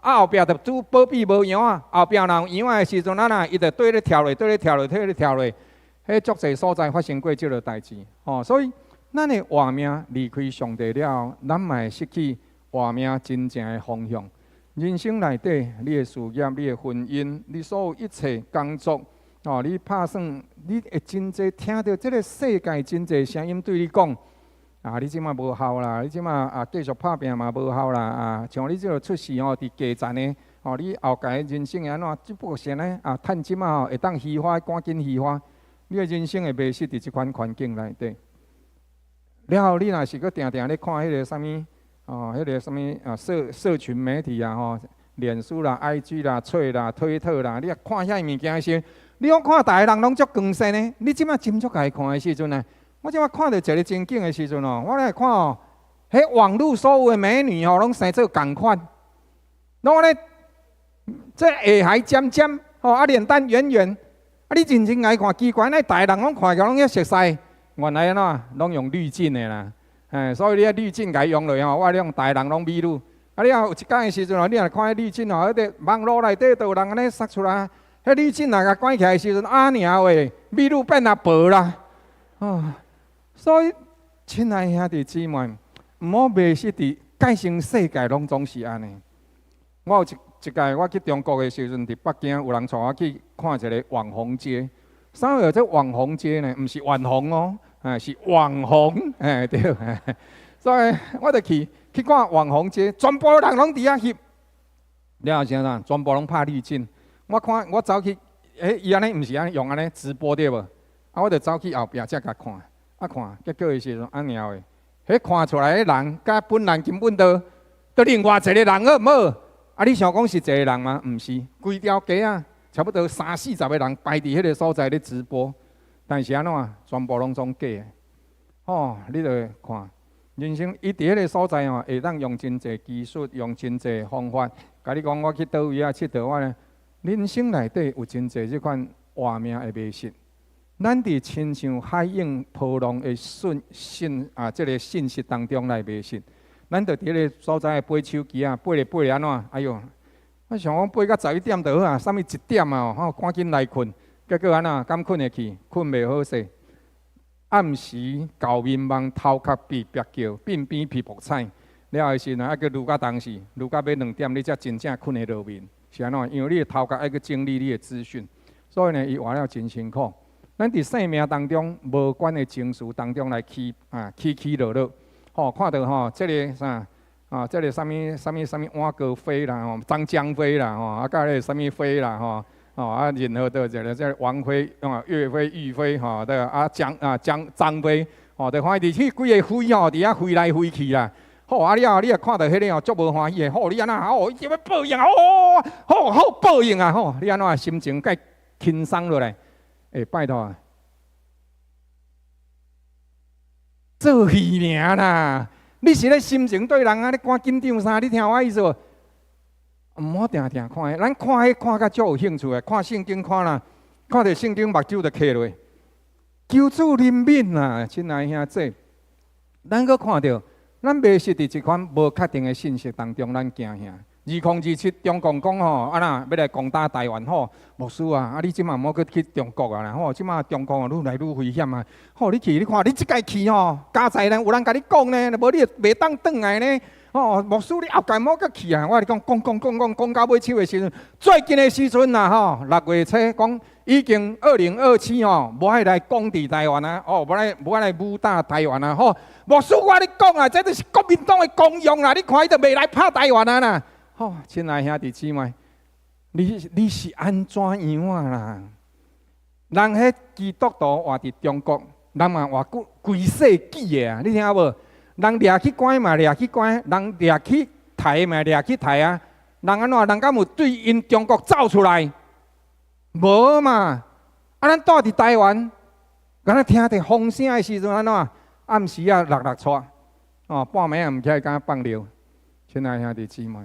啊后壁就拄保庇无羊啊，后壁若有羊仔的时阵，伊就对咧跳落，对咧跳落，对咧跳落，迄足侪所在发生过即个代志。所以咱的活命离开上帝了后，咱嘛会失去活命真正的方向。人生内底，你的事业、你的婚姻、你所有一切工作，你拍算，你会真侪听到即个世界真侪声音对你讲。你即马无效啦！你即马继续拍拼嘛无效啦！像你即个出世伫加站的，你后界人生会安怎？只不过是呢趁即马会当虚华，赶紧虚华，你的人生会迷失伫即款环境内底。了后，你若是搁定定咧看迄个啥物，迄个啥物社群媒体啊，脸书啦、IG 啦、脆啦、推特啦，你看遐物件时，你讲看逐个人拢足光鲜呢，你即马斟酌家看的时阵呢？我即摆看到一个真景的时阵我来看迄网络所有的美女拢生做共款，拢咧这下海尖尖脸蛋圆圆，你认真来看，奇怪，那大人拢看起拢遐熟悉，原来安怎拢用滤镜的啦，所以你滤镜家用落我用大人拢美女，你有一天的时阵你若看迄滤镜迄个网络内底都有人安尼塞出来，迄滤镜若甲关起来的时阵，尔喂，美女变啊薄啦，所以，亲爱兄弟姊妹，毋好迷失伫改成世界拢总是安尼。我有一届我去中国的时阵，伫北京有人带我去看一个网红街。啥叫做网红街呢？毋是网红是网红，对。所以我就去看网红街，全部人拢伫遐翕。了后啥啦？全部拢拍滤镜。我看我走去，伊安尼毋是安尼用安尼直播对无？我就走去后壁才甲看。看，结果的时阵安尔的，迄看出来的人，甲本人根本都另外一个人好毋好？你想讲是一个人吗？毋是，规条街差不多30-40个人排伫迄个所在咧直播，但是安怎全部拢总假的。你著看，人生伊伫迄个所在会当用真济技术，用真济方法。甲你讲，我去倒位佚佗，我呢，人生内底有真济即款活命会迷失。咱伫亲像海涌波浪的即个信息当中来迷失。咱著伫迄个所在飞手机飞安怎？哎哟，我想讲飞到11点就好啥物1点赶紧来困。结果安怎？敢困会去？困袂好势。暗时狗面梦，头壳比白叫，鬢边皮薄菜。了后时呢，还佫愈到当时，愈到要2点，你才真正困会落眠。是安怎？因为你的头壳还佫整理你的资讯，所以呢，伊活了真辛苦。咱伫生命当中无关的情绪当中来起落落，看到这个啥这个啥物碗糕飞啦，张江飞啦，甲迄个啥物飞啦，然后到这个王飞岳飞、玉飞张飞，就看伫去几个飞伫遐飞来飞去啦。你也看到迄个足无欢喜的，你安那伊要报应好报应你安怎心情该轻松落来？拜托做戏尔啦！你是咧心情对人咧赶紧张啥？你听我意思无？毋好定定看咱看迄看甲足有兴趣的，看圣经看啦，看到圣经目睭就刻落。求主怜悯啦，亲爱兄弟，咱阁看到，咱迷失伫一款无确定的信息当中，咱惊啥？2027中共讲要来攻打台湾牧师你即马毋好去中国即马中国愈来愈危险你去你看，你即届去加在呢有人甲你讲呢，无你袂当转来呢牧师你后届毋好去去我你讲到尾手的时阵，最近的时阵6月初讲已经2027无爱来攻伫台湾无爱来武打台湾牧师我你讲这就是国民党的功用你看伊就袂来拍台湾啦。亲爱兄弟姊妹，你是安怎样啦？人迄基督徒活伫中国，人嘛活规世纪的你听无？人掠去关嘛掠去关，人掠去台嘛掠去台人安怎？人敢有对因中国走出来？无嘛？咱住伫台湾，敢若听着风声的时阵安怎？暗时落出，半暝也毋起来敢放尿。亲爱兄弟姊妹。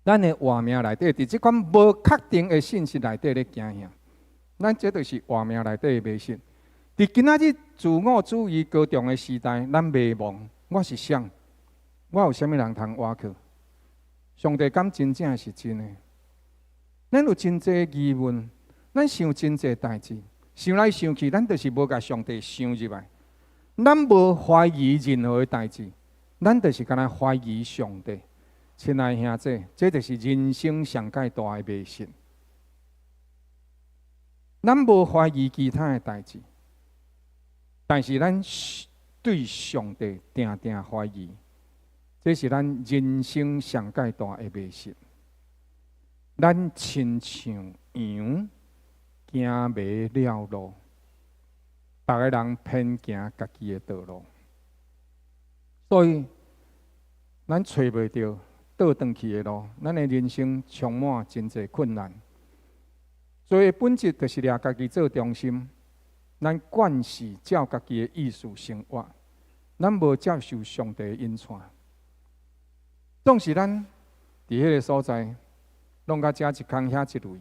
咱的活命内底，伫即款无确定的信息内底咧惊吓，咱这就是活命内底的迷失。伫今仔日自我主义高涨的时代，咱袂忘我是谁，我有啥物人通挖去？上帝敢真正是真的？咱有真侪疑问，咱想真侪代志，想来想去，咱就是无甲上帝想入来。咱无怀疑任何代志，咱就是敢若怀疑上帝。亲爱兄弟，这就是人生上界大的迷信。咱无怀疑其他的代志，但是咱对上帝定定怀疑，这是咱人生上界大的迷信。咱亲像羊，行袂了路，逐个人偏行家己的道路，所以咱找袂到倒转去的路，咱的人生充满真侪困难。所以本质就是掠家己做中心，咱惯是照家己的意思生活，咱无接受上帝的引带。总是咱伫迄个所在，拢甲遮一空遐一类，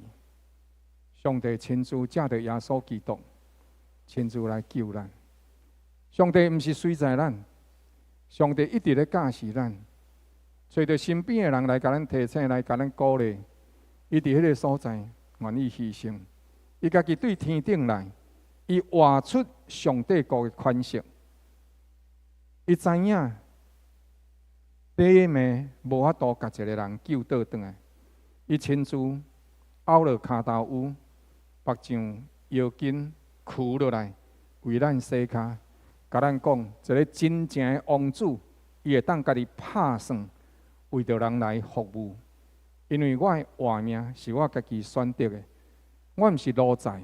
上帝亲自借着耶稣基督，亲自来救咱。上帝毋是随在咱，上帝一直咧教示咱，找着身边的人来甲咱提醒，来甲咱鼓励。伊伫迄个所在愿意牺牲，伊家己对天顶来，伊活出上帝国的款式。伊知影第一暝无法度甲一个人救倒转来，伊亲自拗落骹头乌，目睭腰筋跍落来，为咱洗骹，甲咱讲一个真正的王子，伊会当家己拍算，为着人来服务。因为我的活命是我家己选择的，我毋是奴才。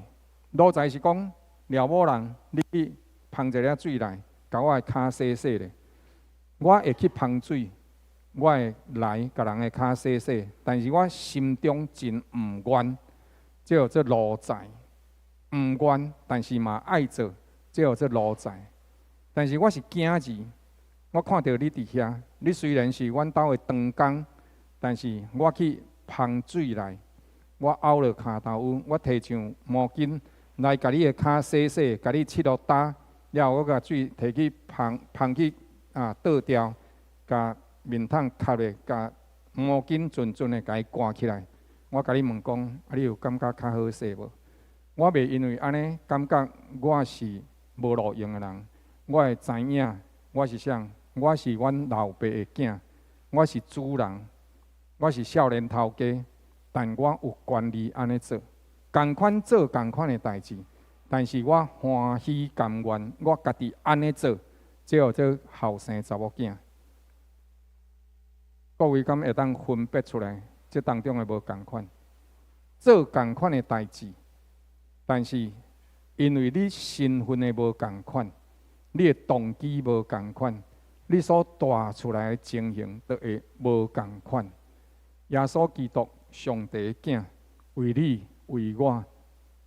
奴才是讲撩某人，你去捧一个水来，甲我的骹洗洗咧。我会去捧水，我会来甲人的骹洗洗，但是我心中真毋愿，这叫做奴才。毋愿，但是嘛爱做，这叫做奴才。但是我是囝儿，我看到你伫遐，你虽然是阮兜的长工。但是我去捧水来，我拗落骹头乌，我摕上毛巾来甲你的骹洗洗，甲你拭落打，了后我甲水摕去捧去倒掉，甲面桶吸咧，甲毛巾顺顺的甲伊挂起来。我甲你问讲，你有感觉较好势无？我袂因为安尼感觉我是无路用的人，我会知影我是啥？我是阮老爸的囝，我是主人。我是少年头家，但我有权利安尼做，共款做共款的代志。但是我欢喜甘愿，我家己安尼做，这叫做后生查某囝。各位敢会当分别出来？这当中的无共款，做共款的代志，但是因为你身份的无共款，你的动机无共款，你所带出来的情形都会无共款。耶稣基督，上帝的囝，为你为我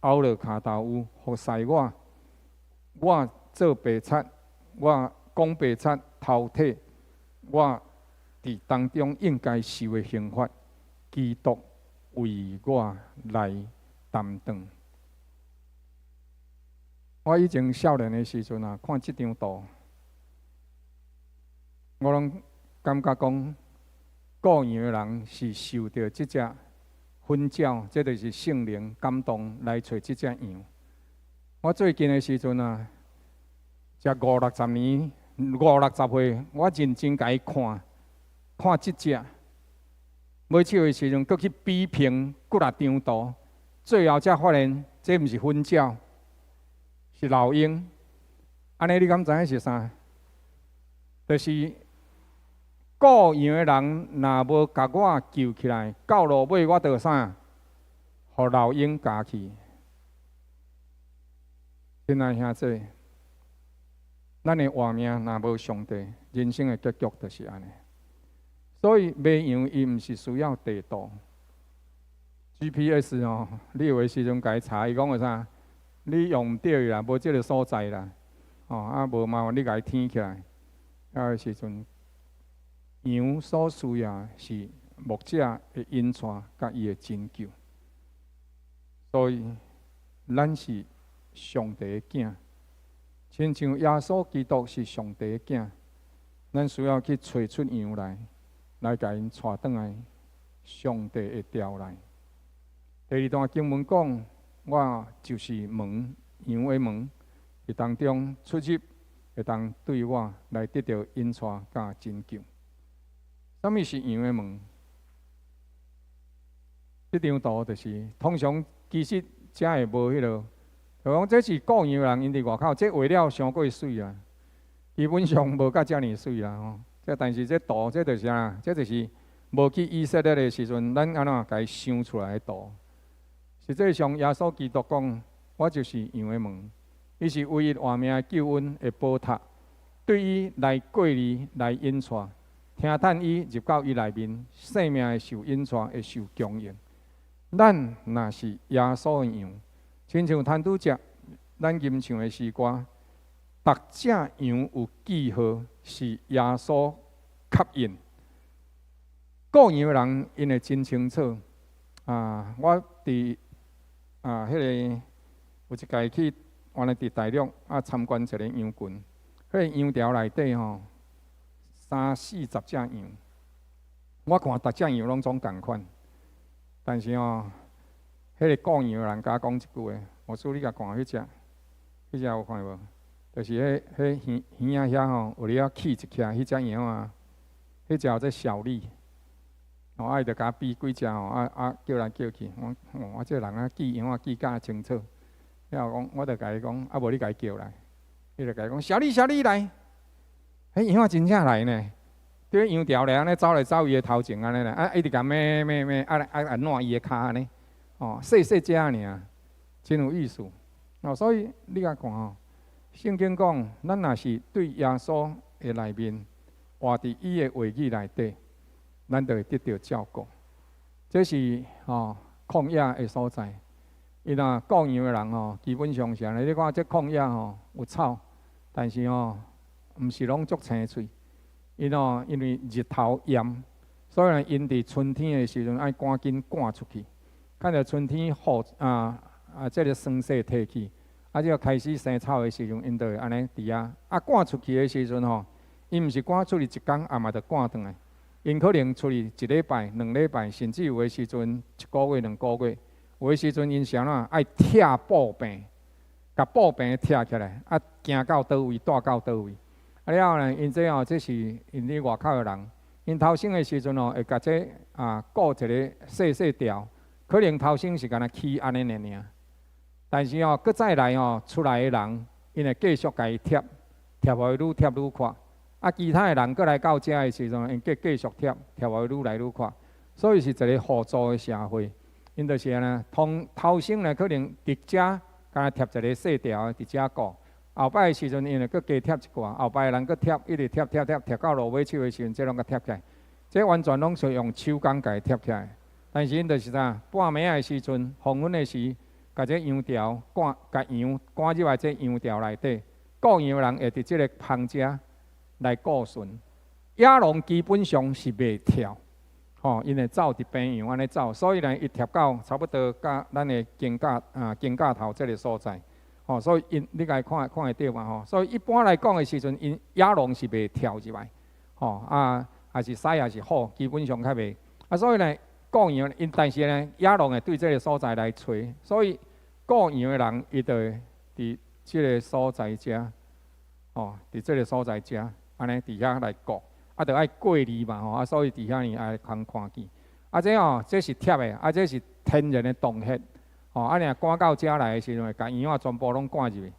拗落骹头乌，服侍我。我做白贼，我讲白贼偷体，我伫当中应该受的刑罚，基督为我来担当。我以前少年的时阵看这张图，我拢感觉讲。雇羊的人是受到这只熏鸟，这就是圣灵感动来找这只羊。我最近的时阵才50-60年，50-60岁，我认真甲伊看这只。买手的时阵，搁去比拼几啊张图，最后才发现这毋是熏鸟，是老鹰。安尼你敢知影是啥？就是。雇羊的人若无甲我救起来，到路尾我就啥，互老鹰夹去。亲爱兄弟，咱的活命若无上帝，人生的结局就是安尼。所以买羊伊毋是需要地图 ，GPS 你有诶时阵甲伊查，伊讲个啥？你用毋着伊啦，无即个所在啦，无麻烦你甲伊填起来，个时阵。羊所需要是牧者的引带，甲伊的拯救。所以，咱是上帝的囝，亲像耶稣基督是上帝的囝，咱需要去找出羊来甲因带转来，上帝会调来。第二段经文讲，我就是门，羊的门，伫当中出入，会当对我来得到引带甲拯救。什么是羊的门？这张图就是通常其实遮会无迄落，就讲这是雇羊人因伫外口，这画了伤过水啊，基本上无甲遮尔水啦吼。这但是这图这就是啥？这就是无去以色列的时阵，咱安怎甲伊想出来的图。实际上，耶稣基督讲，我就是羊的门，伊是唯一活命的救恩的宝塔，对伊来过哩来引带，听叹伊入到伊内面，生命会受引带，会受供应。咱若是耶稣的羊，亲像摊拄只咱吟唱的诗歌，逐只羊有记号，是耶稣刻印。雇羊的人因会真清楚啊！我伫迄个有一届去，原来伫大陆参观一个羊群，迄个羊条内底吼，30-40只羊，我看逐只羊拢总共款。但是迄个雇羊的人甲讲一句话，我说你甲看迄只有看无？就是迄耳仔遐吼，有咧起一徛，迄只羊啊，迄只有这小丽，伊就甲比几只叫来叫去，我这人记羊记甲清楚。了后讲，我就甲伊讲，无你甲伊叫来，伊就甲伊讲，小丽来，羊真正来呢。对羊条咧，安尼走来走伊的头前安尼咧，一直甲咩，烂伊的骹安尼，细只尔，真有意思。所以你甲看圣经讲，咱若是对耶稣的内面活伫伊的话语内底，咱就会得到照顾。这是旷野的所在。伊若雇羊的人基本上是安尼。你看这旷野有草，但是毋是拢足青翠。因为日头炎，所以呢，因伫春天的时阵爱赶紧赶出去。看到春天雨这个霜雪退去，只要开始生草的时阵，因就会安尼伫啊。赶出去的时阵因毋是赶出去一工，嘛就赶转来。因可能出去1礼拜、2礼拜，甚至有的时阵1个月、2个月。有的时阵因是安怎爱拆布柄，甲布柄拆起来，行到倒位，带到倒位。了后呢，因这是因伫外口的人，因头先的时阵会甲这顾一个细条，可能头先是干那起安尼尔，但是搁再来出来的人，因会继续甲伊贴，互伊愈贴愈宽。其他的人搁来到遮的时阵，因继续贴，互伊愈来愈宽。所以是一个互助的社会。因就是呢，头先呢可能伫遮干那贴一个细条伫遮顾。后摆的时阵，因会搁加贴一寡，后摆的人搁贴，一直贴到落尾手的时阵，这拢甲贴起来。这完全拢是用手工甲伊贴起来。但是因就是啥，半暝的时阵，黄昏的时，甲这羊条甲羊赶入来这羊条内底，雇羊的人会伫这个棚遮来顾顺。野狼基本上是袂跳，因会走伫边羊安尼走，所以呢，伊贴到差不多甲咱的肩胛头这个所在。所以你甲伊看会到嘛所以一般来讲的时阵，因野狼是袂跳入来，还是狮还是虎，基本上较袂。所以呢，雇羊因但是呢，野狼会对这个所在来找，所以雇羊的人伊就会伫这个所在遮，伫这个所在遮，安尼伫遐来顾，就爱过滤嘛所以伫遐呢爱通看见。这是贴的，这是天然的洞穴。若赶到遮来的时阵，会甲羊全部拢赶入去。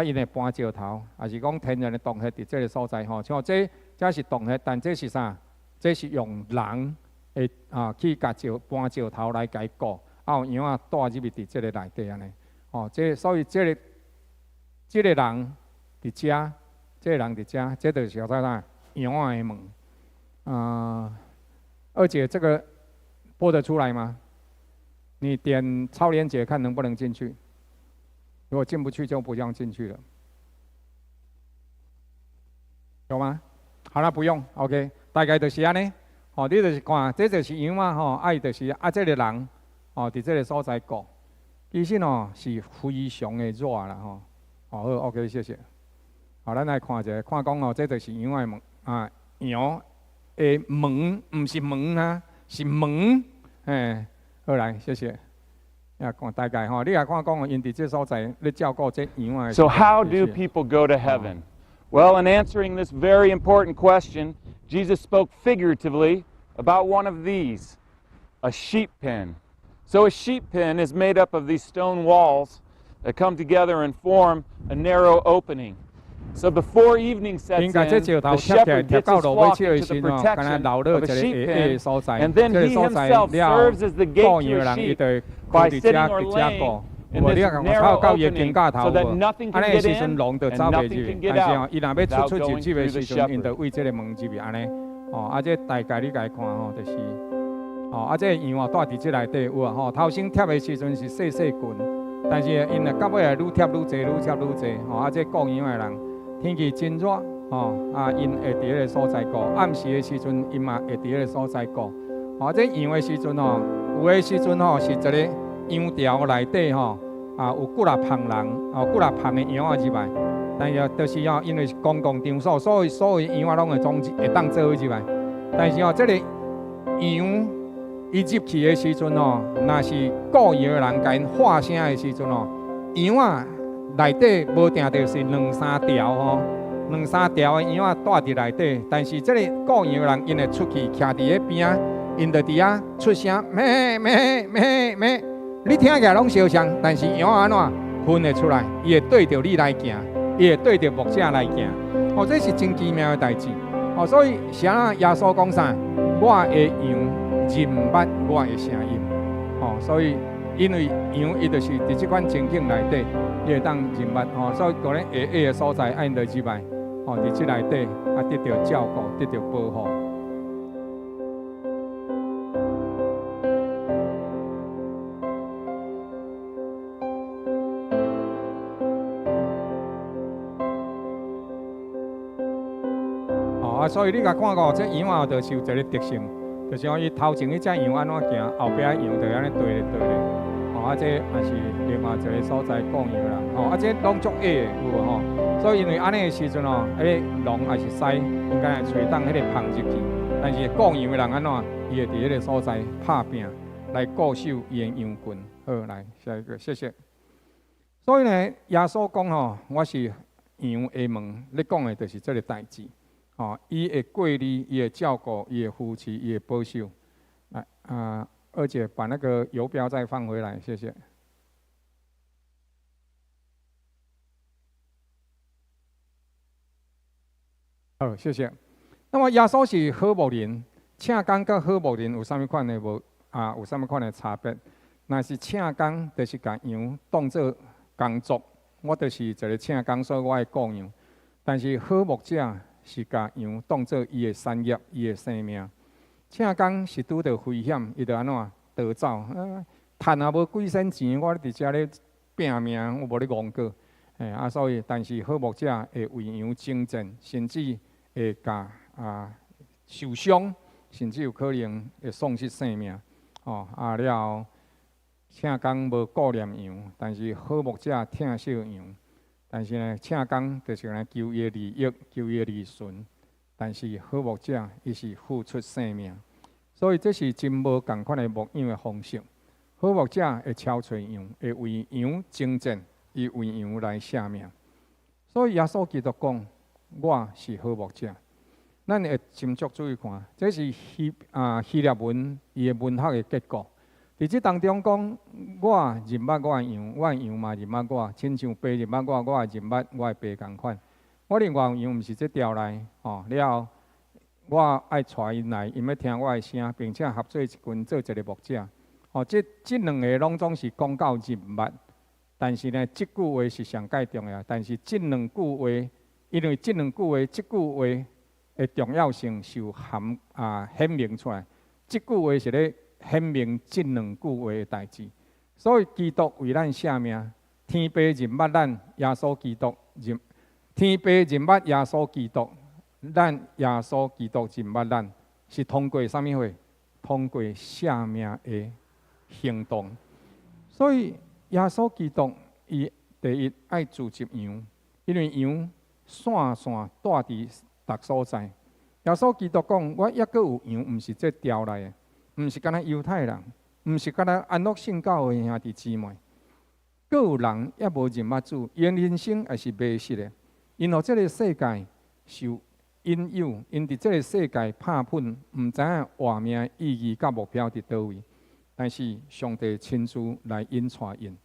因会搬石头，也是讲天然的洞穴伫这个所在像这是洞穴，但这是啥？这是用人的去甲搬石头来甲伊顾，有羊带入去伫这个内底安尼。所以这个人伫遮，这个人伫遮，这就是叫啥？羊的门。而且这个播得出来吗？你点超连结看能不能进去，如果进不去就不让进去了，有吗？好了，不用 ，OK， 大概就是安尼。你就是看，这就是羊嘛，就是这个人，伫这个所在顾，其实是非常的热啦，好 ，OK， 谢谢。好，咱来看一下，看讲这就是羊的门，羊的门，唔是门啊，是门。好来，谢谢。也看大概吼，你也看讲，因伫这所在，你照顾这羊啊。So how do people go to heaven? Well, in answering this very important question, Jesus spoke figuratively about one of these, a sheep pen. So a sheep pen is made up of these stone walls that come together and form a narrow opening. So before evening sets in, the shepherd gets his flock into the protection of a sheep pen, and then he himself serves as the gate to a sheep by sitting or laying in this narrow opening so that nothing can get in and nothing can get out without going through the shepherd. 这大概你家看吼，就是这羊啊，带伫这内底有啊吼。头先贴的时阵是细细群，但是因为到尾啊愈贴愈济，愈贴愈济。这顾羊的人，天气真热因会伫迄个所在过。暗时的时阵，因嘛会伫迄个所在过。这羊的时阵有的时阵是一个羊条内底有几若旁人，几若旁的羊仔入来。但是就是因为是公共场所，所有羊拢会当做入来。但是这个羊伊入去的时阵若是顾羊的人甲因喊声的时阵羊啊内底无定着是两三条的羊啊带伫内底。但是这个顾羊的人因会出去徛伫迄边，因就伫遐出声咩咩咩咩，你听起来拢相像，但是羊安怎分会出来？伊会对着你来行。伊会对着牧者来行，这是真奇妙的代志。所以啥耶稣讲啥？我的羊认捌我的声音。所以因为羊伊就是伫这款情景内底，伊会当认捌。所以可能下的所在按着入来，伫这内底得到照顾，得到保护。所以你甲看过这羊啊，就是有一个特性，就是讲伊头前迄只羊安怎行，后壁羊就安尼对咧。这也是另外一个所在讲羊人。这拢足矮的有无所以因为安尼的时阵龙也是狮，应该会吹当迄个旁入去。但是讲羊的人安怎，伊会伫迄个所在拍拼来固守伊的羊群。好，来下一个，谢谢。所以呢，耶稣讲我是羊的门，你讲的就是这个代志。伊会过滤，伊会照顾，伊会扶持，伊会保守。二姐把那个游标再放回来，谢谢。好，谢谢。那么耶稣是好牧人，请工甲好牧人有啥物款的有啥物款的差别？若是请工，就是甲羊当作工作，我就是一个请工，所以我会顾羊。但是好牧者是甲羊当作伊的产业，伊的生命。请工是拄着危险，伊着安怎逃走？趁也无几仙钱，我伫遮咧拼命，我无咧戇过。所以，但是好牧者会为羊征战，甚至会甲受伤，甚至有可能会丧失生命。了后，请工无顾念羊，但是好牧者疼惜羊。但是呢，请工就是来求伊的利益，求伊的利顺。但是好牧者，伊是付出生命，所以这是真无共款的牧养的方式。好牧者会超找羊，会为羊征战，伊为羊来舍命。所以耶稣基督讲：“我是好牧者。”咱会斟酌注意看，这是希腊文伊的文学的结构。伫这当中讲，我认捌我的羊，我的羊嘛认捌我，亲像爸认捌我，我也认捌我的爸共款。我另外羊毋是这条来，了后我爱带因来，因要听我的声，并且合做一群做一个牧者。这两个拢总是讲到认捌，但是呢，这句话是上介重要。但是这两句话，因为这两句话，这句话的重要性受显明出来。这句话是咧显明这两句话的代志。所以基督为咱舍命，天父认捌咱，耶稣基督认。天父认捌耶稣基督，咱耶稣基督认捌咱，是通过啥物货？通过舍命的行动。所以耶稣基督伊第一爱聚集羊，因为羊线线带伫逐所在。耶稣基督讲：“我抑阁有羊，毋是这条来的。毋是干那犹太人，毋是干那安乐信教的兄弟姊妹，各有人也无认捌主，因人生也是迷失的。因互这个世界受引诱，因伫这个世界拍拼，毋知影活命意义甲目标伫倒位。但是上帝亲自来引带因，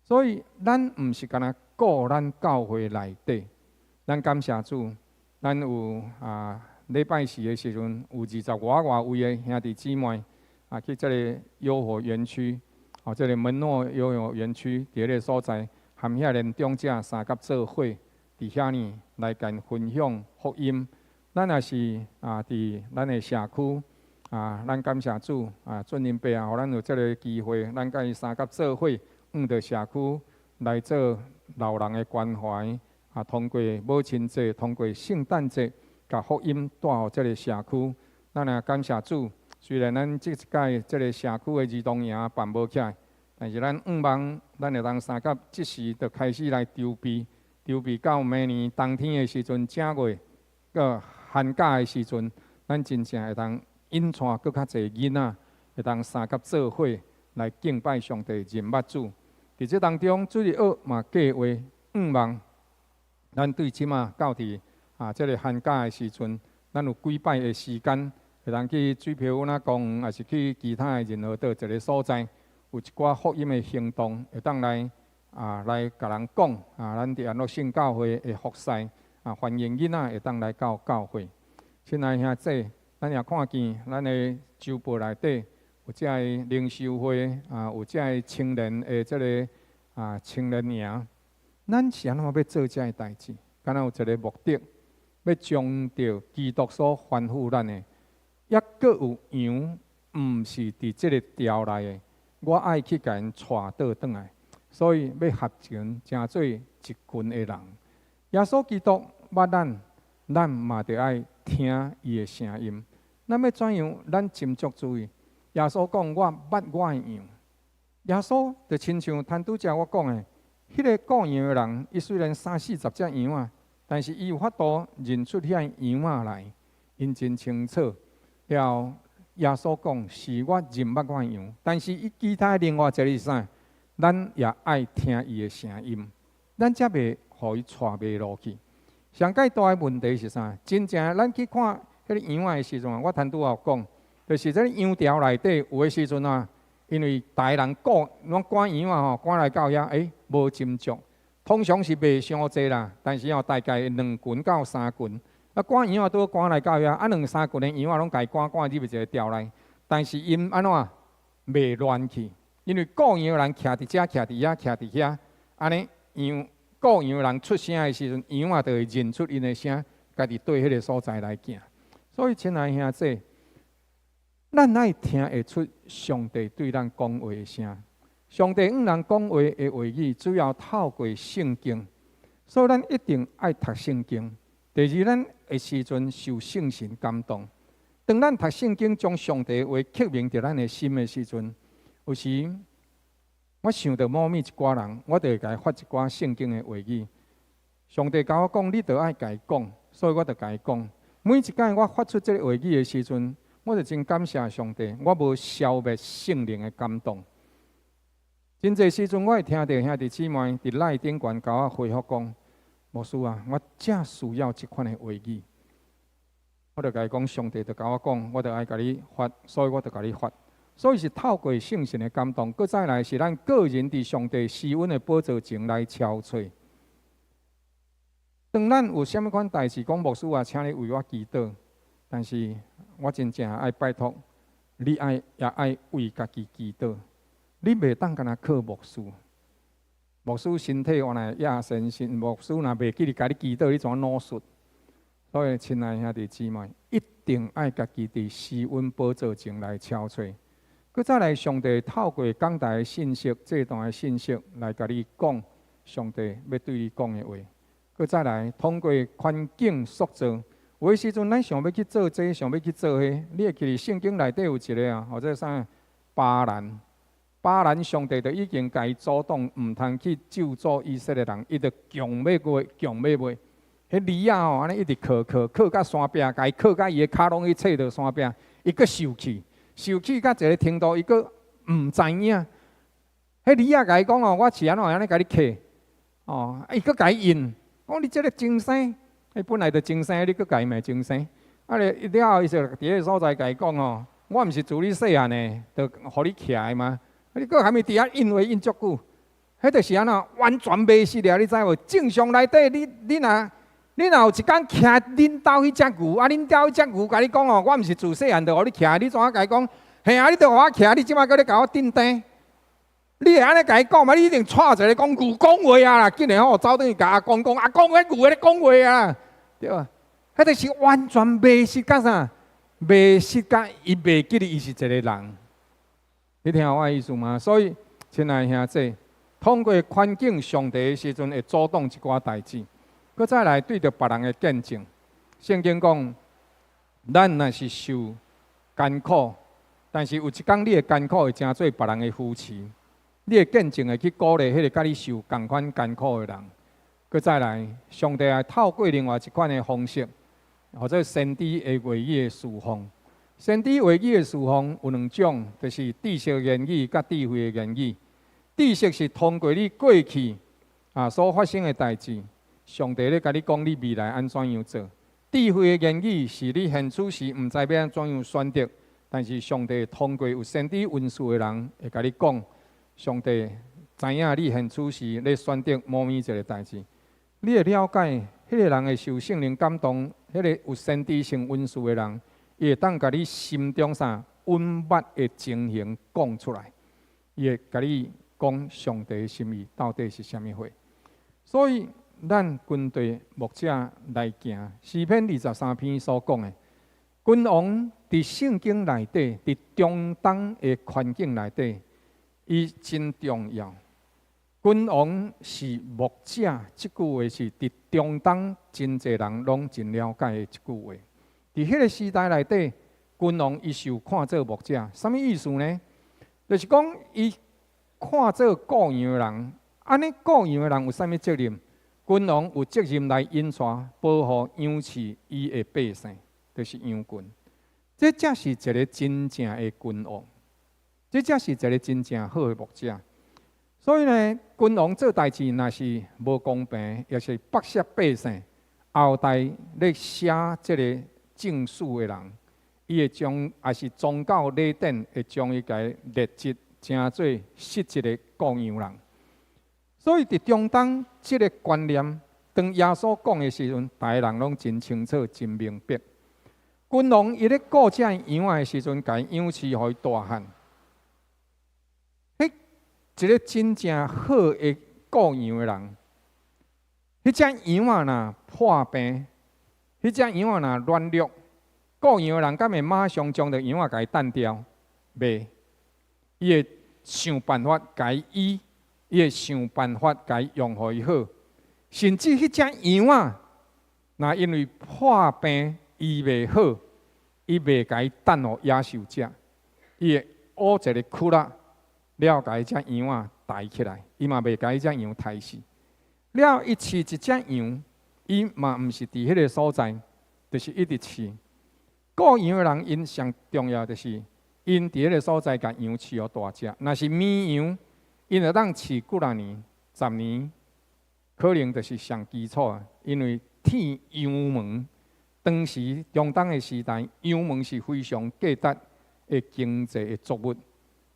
所以咱毋是干那顾咱教会内底，咱感谢主，咱有礼拜四的时阵，有25外位的兄弟姊妹去这个幼和园区，这个门诺幼儿园区伫迄个所在，含遐年长者三甲做伙，伫遐呢来跟分享福音。咱也是伫咱的社区。咱感谢主尊仁伯互咱有这个机会，咱甲伊三甲做伙，到社区来做老人的关怀，通过母亲节，通过圣诞节，甲福音带互这个社区。咱也感谢主，虽然咱这一届这个社区的儿童营办无起来，但是咱望咱会当三甲即时就开始来筹备，到明年冬天的时阵，正月个寒假的时阵，咱真正会当。引带搁较侪囡仔，会当三甲做伙来敬拜上帝、认捌主。伫这当中，主日学嘛计划望，咱对即马到伫这个寒假的时阵，咱有几摆的时间，会当去水漂那公园，还是去其他的任何倒一个所在，有一寡福音的行动，会当来来甲人讲咱伫安乐圣教会的服侍欢迎囡仔会当来到教会。亲爱兄弟。咱也看见，咱的周报内底有遮个灵修会有遮个青年的这个青年营，咱是安怎要做遮个代志？敢若有一个目的，要将着基督所吩咐咱的，抑阁有羊，毋是伫即个条内的，我爱去甲因带倒转来，所以要合群，成做一群的人。耶稣基督捌咱，咱嘛着爱听伊的声音。咱要怎样？咱斟酌注意。耶稣讲：“我捌我的羊。”耶稣就亲像摊拄则我讲的，迄个雇羊的人，伊虽然30-40只羊但是伊有法度认出遐羊来，因真清楚。了，耶稣讲：“是我认捌我的羊。”但是伊其他另外一个是啥？咱也爱听伊的声音，咱才袂互伊带袂落去。上界大的问题是啥？真正咱去看。迄个羊的时阵我摊拄也讲，就是这个羊条内底有的时阵因为大人拢赶羊赶来到遐，无斟酌，通常是袂伤济啦，但是大概2群到3群，赶羊都赶来到遐，2-3群的羊拢家赶入一个条内，但是因安怎袂乱去？因为雇羊的人徛伫遮，徛伫遐，徛伫遐，安尼雇羊的人出声的时阵，羊就会认出因的声，家己对迄个所在来行。所以，亲爱兄弟，咱爱听会出上帝对咱讲话的声。上帝人讲话的话语，主要透过圣经，所以咱一定爱读圣经。第二，咱的时阵受圣神感动。当咱读圣经，将上帝的话刻明在咱的心的时阵，有时我想到某一寡人，我就会甲伊发一寡圣经的话语。上帝甲我讲，你就爱甲伊讲，所以我就甲伊讲。每一届我发出这个话语的时阵，我就真感谢上帝，我无消灭圣灵的感动。真侪时阵，我会听到兄弟姊妹伫赖顶悬甲我回复讲：“牧师啊，我正需要这款的话语。”我就甲伊讲，上帝就甲我讲，我就爱甲你发，所以我就甲你发。所以是透过圣神的感动，搁再来是咱个人伫上帝施恩的宝座前来憔悴。当咱有啥物款代志，讲牧师啊，请你为我祈祷。但是我真正爱拜托你，也爱为家己祈祷。你袂当干那靠牧师，牧师身体原来也神神，牧师若袂记得家己祈祷，你怎脑术？所以，亲爱兄弟姊妹，一定爱家己伫施恩宝座前来憔悴。搁再来，上帝透过讲台的信息、这段的信息来甲你讲，上帝要对你讲的话。搁再来，通过环境塑造，有的时阵咱想要去做这，想要去做迄，你会记得圣经内底有一个或者啥巴兰上帝就已经甲伊阻挡，毋通去救助以色列人，伊就强要过，迄利亚安尼一直靠到山壁，甲伊靠甲伊的骹拢去插到山壁，伊阁受气，受气到一个程度，伊佫毋知影。迄李仔甲伊讲哦，我是安尼甲你刻，哦，伊佫甲伊印，讲你即个精生，伊本来就精生，你佫甲伊卖精生。啊了后，伊就伫迄个所在甲伊讲哦，我毋是自你细汉呢，就互你徛的吗？你佫还没伫遐印话印足久，迄就是安怎完全袂实了，你知无？正常内底，你若有一天徛恁兜迄只牛，啊，恁兜迄只牛甲你讲哦，我毋是自细汉就互你徛，你怎啊甲伊讲？嘿啊，你著互我徛，你即摆搁咧甲我顶顶？你会安尼甲伊讲嘛？你一定带一个讲牛讲话啊啦，竟然吼走转去甲阿公讲，阿公迄牛咧讲话啊，对吧？迄就是完全袂实甲啥，袂实甲伊袂记得伊是一个人。你听我意思吗？所以，亲爱兄弟，通过环境上帝的时阵，会主动一寡代志。搁再来对着别人的见证，圣经讲，咱若是受艰苦，但是有一天你的艰苦会成做别人的扶持，你的见证会去鼓励迄个甲你受同款艰苦的人。搁再来，上帝也透过另外一款的方式，或者先知的话语的释放。先知话语的释放有两种，就是知识言语甲智慧的言语。知识是通过你过去所发生的代志。上帝咧甲你讲，你未来安怎样做？智慧的言语是你现此时毋知要安怎样选择，但是上帝通过有先知文书的人会甲你讲，上帝知影你现此时咧选择某物一个代志，你会了解，迄个人会受圣灵感动，迄个有先知性文书的人，伊会当甲你心中啥温密的情形讲出来，伊会甲你讲上帝的心意到底是啥物货，所以。咱军队牧者来行，诗篇23篇所讲的，君王伫圣经内底，伫中东的环境内底，伊真重要。君王是牧者，即句话是伫中东真侪人拢真了解的一句话。伫迄个时代内底，君王伊受看做牧者，什么意思呢？就是讲伊看做雇养的人，安尼雇养的人有啥物责任？君王有责任来引带保护养饲伊的百姓，就是养军。这才是一个真正的君王，这才是一个真正好的牧者。所以呢，君王做代志若是无公平，也是剥削百姓，后代咧写这个证书的人，伊会将也是宗教礼典会将伊个列职称做失职的雇养人。所以伫中东即个观念，当耶稣讲的时阵，大家人拢真清楚、真明白。君王伊咧顾这羊的时阵，甲养饲互伊大汉。一个真正好的雇养的人，迄只羊若破病，迄只羊若软弱，雇养的人敢会马上将着羊甲伊弹掉？袂，伊会想办法甲伊医。伊会想办法甲伊用互伊好，甚至迄只羊若因为破病医袂好，伊袂甲伊等互野兽食，伊会挖一个窟窿，了甲伊只羊抬起来，伊嘛袂甲伊只羊抬死。了伊饲一只羊，伊嘛毋是伫迄个所在，就是一直饲。雇羊的人因上重要就是因伫迄个所在甲羊饲互大只，若是绵羊。因会当饲几啊年、10年，可能就是上基础啊。因为天羊毛，当时中东的时代，羊毛是非常价值的经济的作物。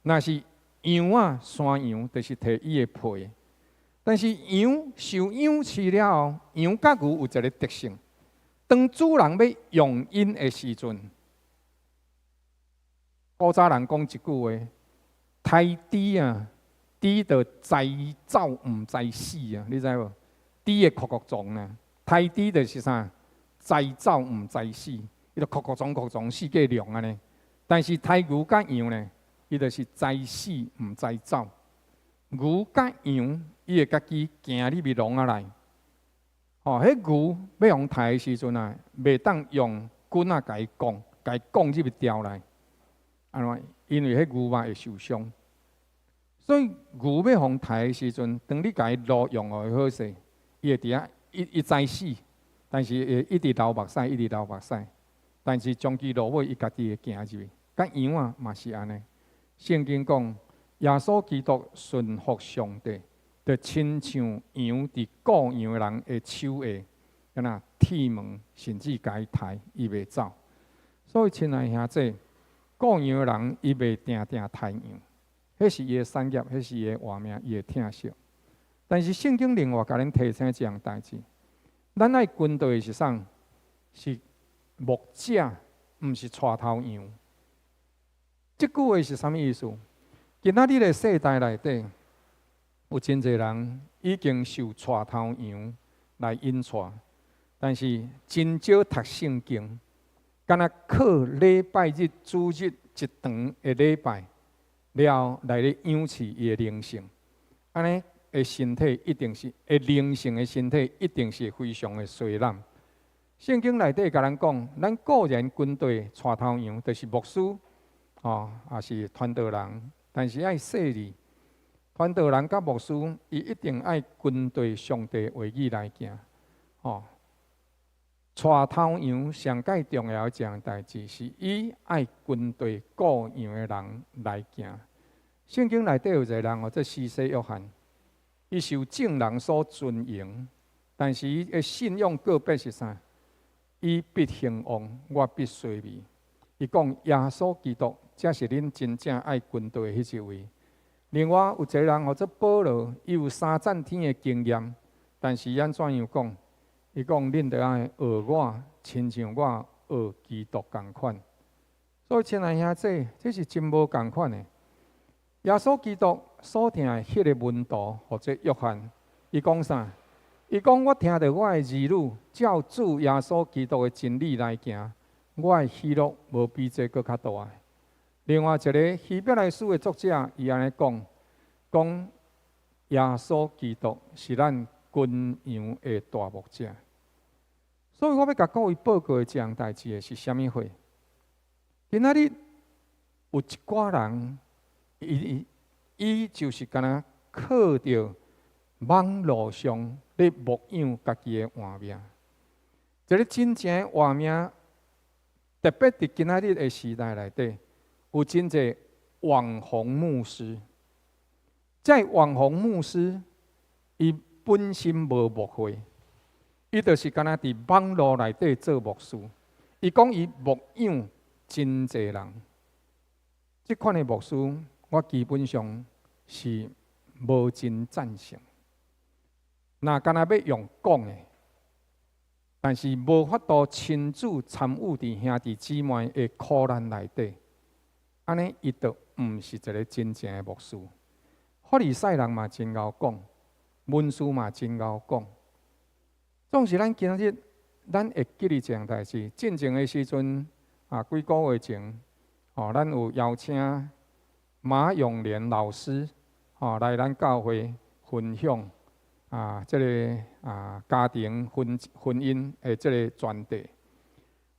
若是羊山羊，就是摕伊的皮。但是羊受养饲了后，羊甲牛有一个特性：当主人要用因的时阵，古早人讲一句话：胎猪啊！猪就知走毋知死啊！你知无？猪会哭哭撞啊，胎猪就是啥？知走毋知死，伊就哭哭撞，世界凉安尼。但是胎牛甲羊呢，伊就是知死毋知走。牛甲羊，伊会家己行入去笼仔内。迄牛要互杀的时阵啊，袂当用棍仔甲伊讲入去吊来，安怎？因为迄牛肉会受伤。所以牛要互杀的时阵，当你甲伊路用互伊好势，伊会伫遐一知死，但是会一直流目屎，一直流目屎。但是将其落尾，伊家己会行入去，甲羊啊嘛是安尼。圣经讲，耶稣基督顺服上帝，就亲像羊伫雇羊的人的手下，敢若铁门，甚至甲伊抬，伊袂走。所以，亲爱兄弟，雇羊的人伊袂定定抬羊，迄是伊的产业，迄是伊的活命，伊的疼惜。但是圣经另外甲咱提醒一样代志，咱爱军队是啥？是牧者，毋是带头羊。即句话是啥物意思？今仔日的世代内底，有真侪人已经受带头羊来引带，但是真少读圣经，敢若靠礼拜日、主日一长的礼拜了来咧养饲伊的灵性，安尼的身体一定是灵性的身体一定是非常的衰烂。圣经内底甲咱讲，咱个人军队带头羊，就是牧师，也是传道人。但是爱细腻，传道人甲牧师，伊一定爱军队上帝话语来行。带头羊上界重要一件代志，是伊爱军队雇羊的人来行。圣经内底有一个人这施洗约翰，伊受众人所尊迎，但是伊的信仰个别是啥？伊必兴旺，我必衰微。伊讲耶稣基督，才是恁真正爱军队的迄一位。另外有一个人做保罗，伊有3战天的经验，但是安怎样讲？伊讲恁得爱学我，亲像我学基督共款。所以亲爱兄弟，这是真无共款的。耶稣基督所听的迄个门徒或者约翰，伊讲啥？伊讲我听到我的儿女照主耶稣基督的真理来行，我的喜乐无比这搁较大。另外一个希伯来书的作者，伊安尼讲耶稣基督是咱军羊的大牧者。所以我要甲各位报告的这样代志的是虾米货？今仔日有一寡人，伊就是敢若靠着网络上咧牧养家己的活命。这个真正的活命，特别伫今仔日的时代内底，有真侪网红牧师。在网红牧师，伊本身无牧会，伊就是敢若伫网络内底做牧师。伊讲伊牧养真侪人，即款的牧师，我基本上是无真赞成。那敢若要用讲的，但是无法度亲自参与伫兄弟姊妹的苦难内底，安尼伊就毋是一个真正的牧师。法利赛人嘛真敖讲，文士嘛真敖讲。总是咱今仔日，咱会记哩一样代志。进前的时阵，几个月前，咱有邀请马永莲老师，来咱教会分享。这个家庭婚姻的这个专题，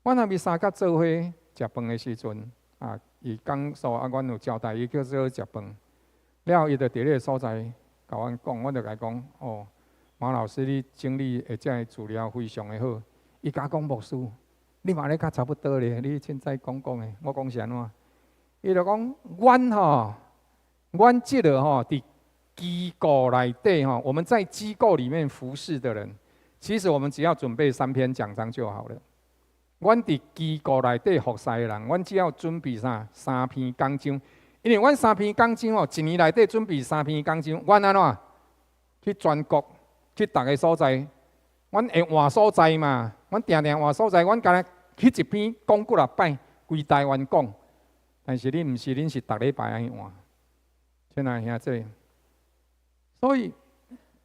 阮若咪三甲做伙食饭的时阵，伊讲说阮有交代伊叫做食饭，了伊就伫咧所在甲阮讲，阮就甲伊讲，马老师你整理的这资料非常的好。伊甲讲牧师，你嘛咧甲差不多咧，你凊彩讲讲的。我讲是安怎？伊就讲，阮即个伫机构内底我们在机构里面服侍的人，其实我们只要准备3篇讲章就好了。阮伫机构内底服侍的人，阮只要准备3篇讲章，因为阮3篇讲章一年内底准备3篇讲章，阮安怎去全国去逐个所在，阮会换所在嘛？阮定换所在，阮敢若去一篇讲几6摆，规台湾讲。但是恁毋是，恁是逐礼拜安尼换，亲爱兄弟。所以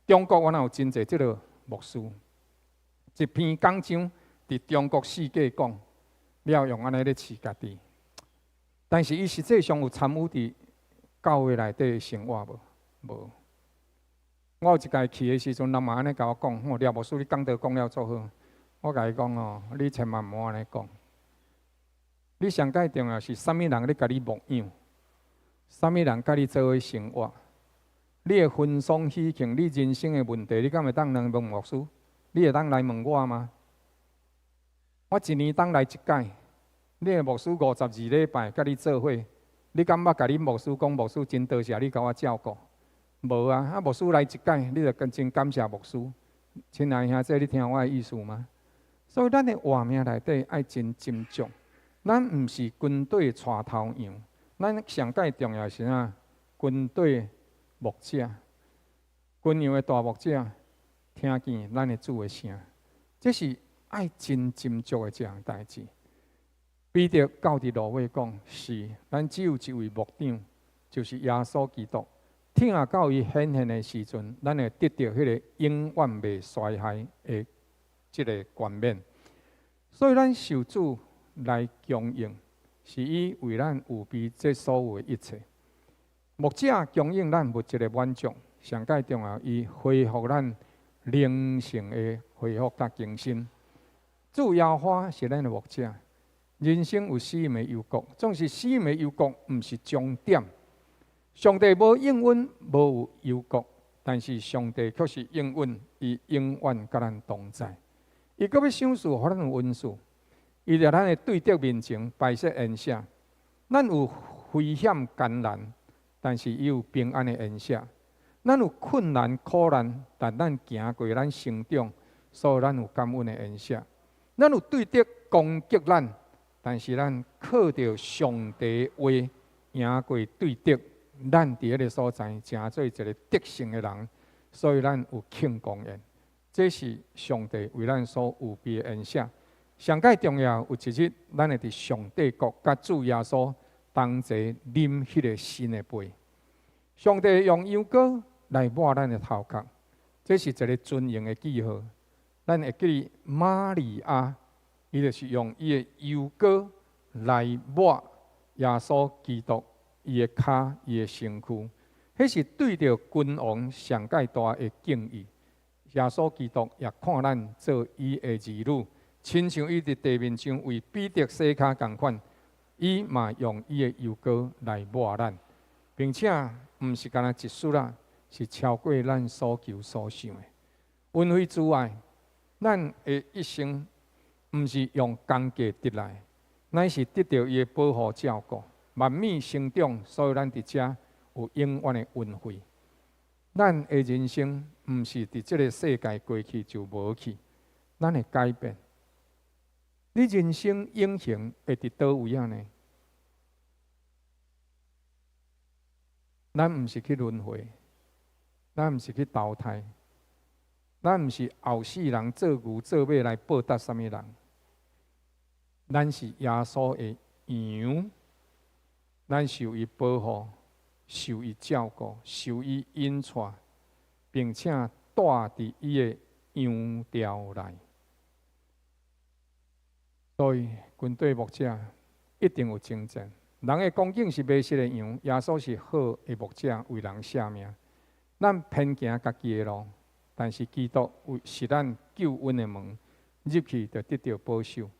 中国原来有真侪即个牧师，一篇讲章伫中国世界讲，了用安尼咧饲家己。但是伊实际上有参与伫教会内底生活无？无。我有一届去的时阵，人嘛安尼甲我讲，廖牧师你讲道讲了足好。我甲伊讲你千万莫安尼讲。你上界重要是啥物人咧甲你牧养，啥物人甲你做伙生活。你的分丧喜庆，你人生的问题，你敢会当来问牧师？你会当来问我吗？我一年当来一届，你的牧师52礼拜甲你做伙，你敢捌甲你牧师讲，牧师真多谢你甲我照顾？无啊，啊牧师来一届，你就真感谢牧师。亲爱兄弟，你听我的意思吗？所以咱的活命内底爱真斟酌，咱毋是军队带头羊，咱上界重要是啥？军队牧者，军羊的大牧者，听见咱的主的声，这是爱真斟酌的一项代志。彼得教伫路尾讲，是咱只有一位牧长，就是耶稣基督。听到伊显现的时阵，咱会得到迄个永远袂衰害的即个冠冕。所以咱受主来供应，是伊为咱有备这所有的一切。牧者供应咱物质的满足，上界重要，伊恢复咱灵性的恢复甲更新。主耶和华是咱的牧者。人生有死命的幽谷，总是死命的幽谷，毋是终点。上帝无应允，无有幽谷，但是上帝却是应允，伊永远甲咱同在。伊阁要赏赐互咱有恩赐，伊在咱的对敌面前摆设恩赦。咱有危险艰难，但是伊有平安的恩赦。咱有困难苦难，但咱行过咱成长，所以咱有感恩的恩赦。咱有对敌攻击咱。但是咱靠着上帝话赢过对敌，咱伫迄个所在成做一个得胜的人，所以咱有庆功宴。这是上帝为咱所有备的恩赦。上界重要有一日，咱会伫上帝国甲主耶稣同齐啉迄个新的杯。上帝用羊羔来抹咱的头壳，这是一个尊荣的记号。咱会记玛利亚。伊就是用伊的油膏来抹耶稣基督伊的脚、伊的身躯，迄是对着君王上界大的敬意。耶稣基督也看咱做伊的儿女，亲像伊伫地面上为彼得洗脚共款，伊嘛用伊的油膏来抹咱，并且毋是干那一丝啦，是超过咱所求所想的。恩惠之爱，咱的一生。毋是用工价得来，乃是得到伊的保护照顾，万米生长，所以咱伫遮有永远的恩惠。咱的人生毋是伫即个世界过去就无去，咱会改变。你人生永恒会伫倒位啊呢？咱毋是去轮回，咱毋是去投胎，咱毋是后世人做牛做马来报答什么人。咱是耶稣的羊，咱受伊保护，受伊照顾，受伊引带，并且带伫伊的羊条内。所以，军队牧者一定有征战。人的光景是迷失的羊，耶稣是好的牧者，为人舍命。咱偏行家己的路，但是基督是咱救恩的门，入去就得到保守。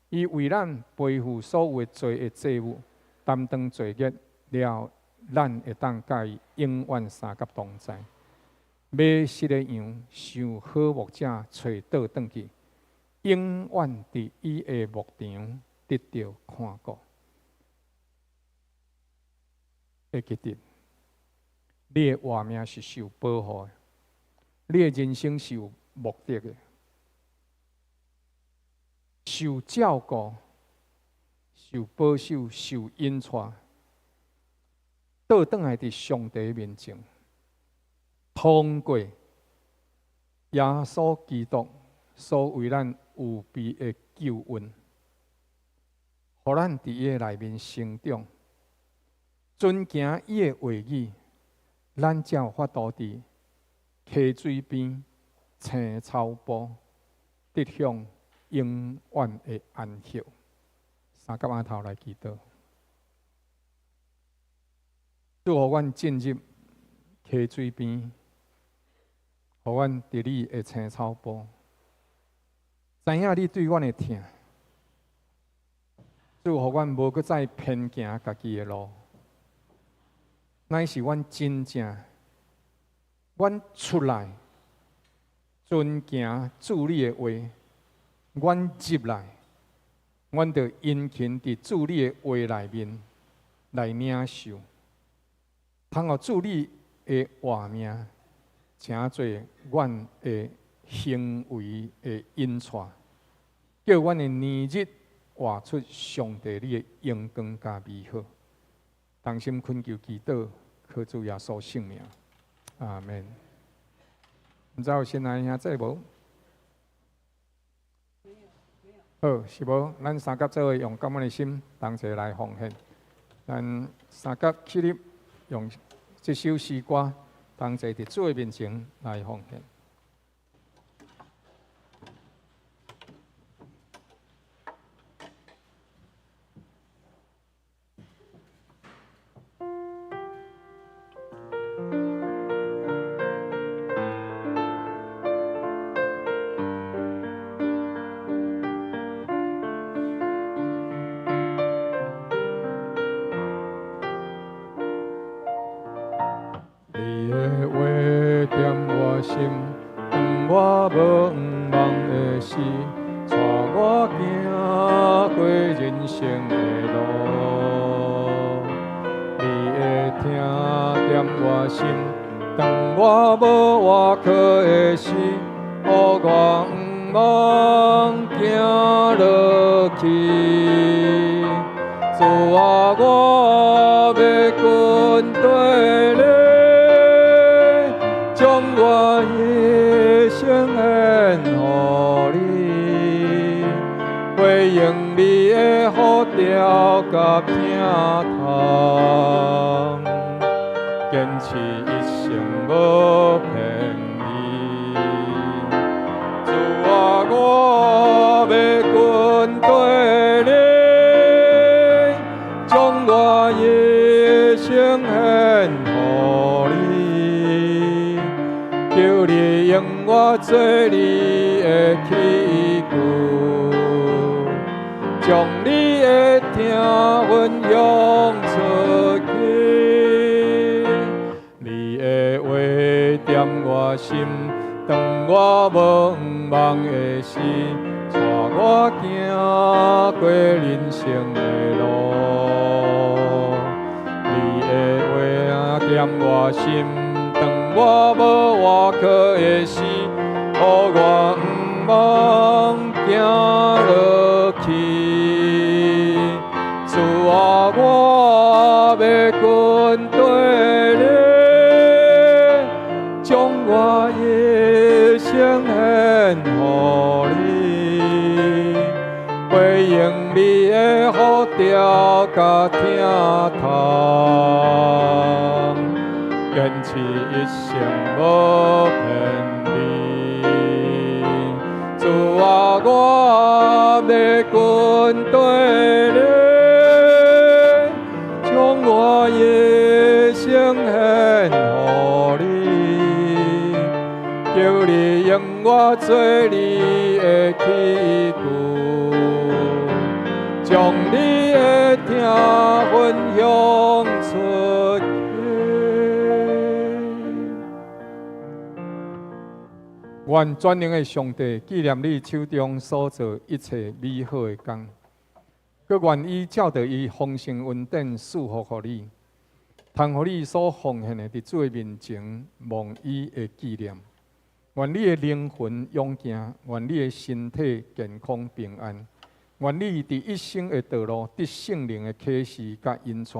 伊为咱背负所有的罪的债务，担当罪孽了，咱会当甲伊永远三甲同在。迷失的羊，想好牧者找倒转去，永远伫伊的牧场得到看顾。会记得，你的活命是受保护的，你的人生是有目的的。受照顾、受保守、受引带，倒转来伫上帝面前，通过耶稣基督所为咱有备的救恩，互咱伫伊内面成长，遵行伊的话语，咱才有法度伫溪水边、青草坡得享永远的安息。三甲阿头来祈祷，祝互阮进入溪水边，互阮伫你的青草坡，知影你对阮的疼。祝互阮无搁再偏行家己的路，乃是阮真正，阮出来遵行主你的话。阮入来，阮着殷勤伫主你的话内面来领受，通互主你的话命，成做阮的行为的引带，叫阮的年日活出上帝你的荣光甲美好。同心恳求祈祷，靠主耶稣圣名，阿门。毋知有新来兄弟无？好，是无？咱三甲做伙用感恩的心，同齐来奉献。咱三甲起立，用这首诗歌，同齐伫主的面前来奉献。你的话点我心，当我无望的时，带我行过人生的路。你的听点我心，当我无外靠的时，予我毋忘行落去。主啊，我要跟对你。将我一生献予你，回应你的呼召甲听从，坚持一生无骗你。主啊，我要跟对你，将我一生献予你。求你用我做你的器具，将你的听分享出去。你的话点我心，当我无望的时，带我行过人生的路。你的话点我心。我无外靠的时，予我毋忘行落去。主啊，我要跟对你，将我一生献予你，回应你的呼召甲听从。坚持一生无骗你，主啊，我要跟对你，将我一生献予你，求你用我做你的器具，将你的听分享出去。愿全能的上帝纪念你手中所做一切美好的工，佮愿意照着伊丰盛恩典赐福予你，通予你所奉献的伫主的面前蒙伊的纪念。愿你的灵魂勇健，愿你的身体健康平安，愿你伫一生的道路得圣灵的启示甲引带，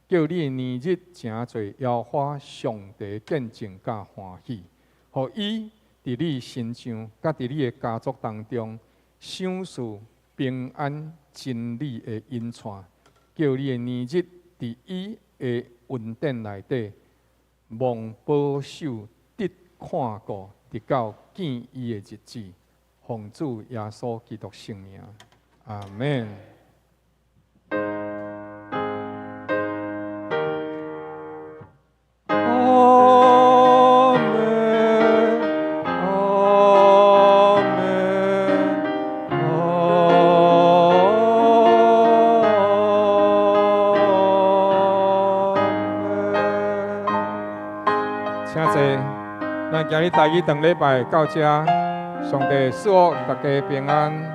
叫你的年日诚侪摇花上帝见证甲欢喜，予伊伫你身上，甲伫你的家族当中，享受平安真理的引带，叫你的年日伫伊的恩典内底，蒙保守，得看顾，直到见伊的日子。奉主耶稣基督圣名，阿门。今日第二堂礼拜到这，上帝赐福大家平安。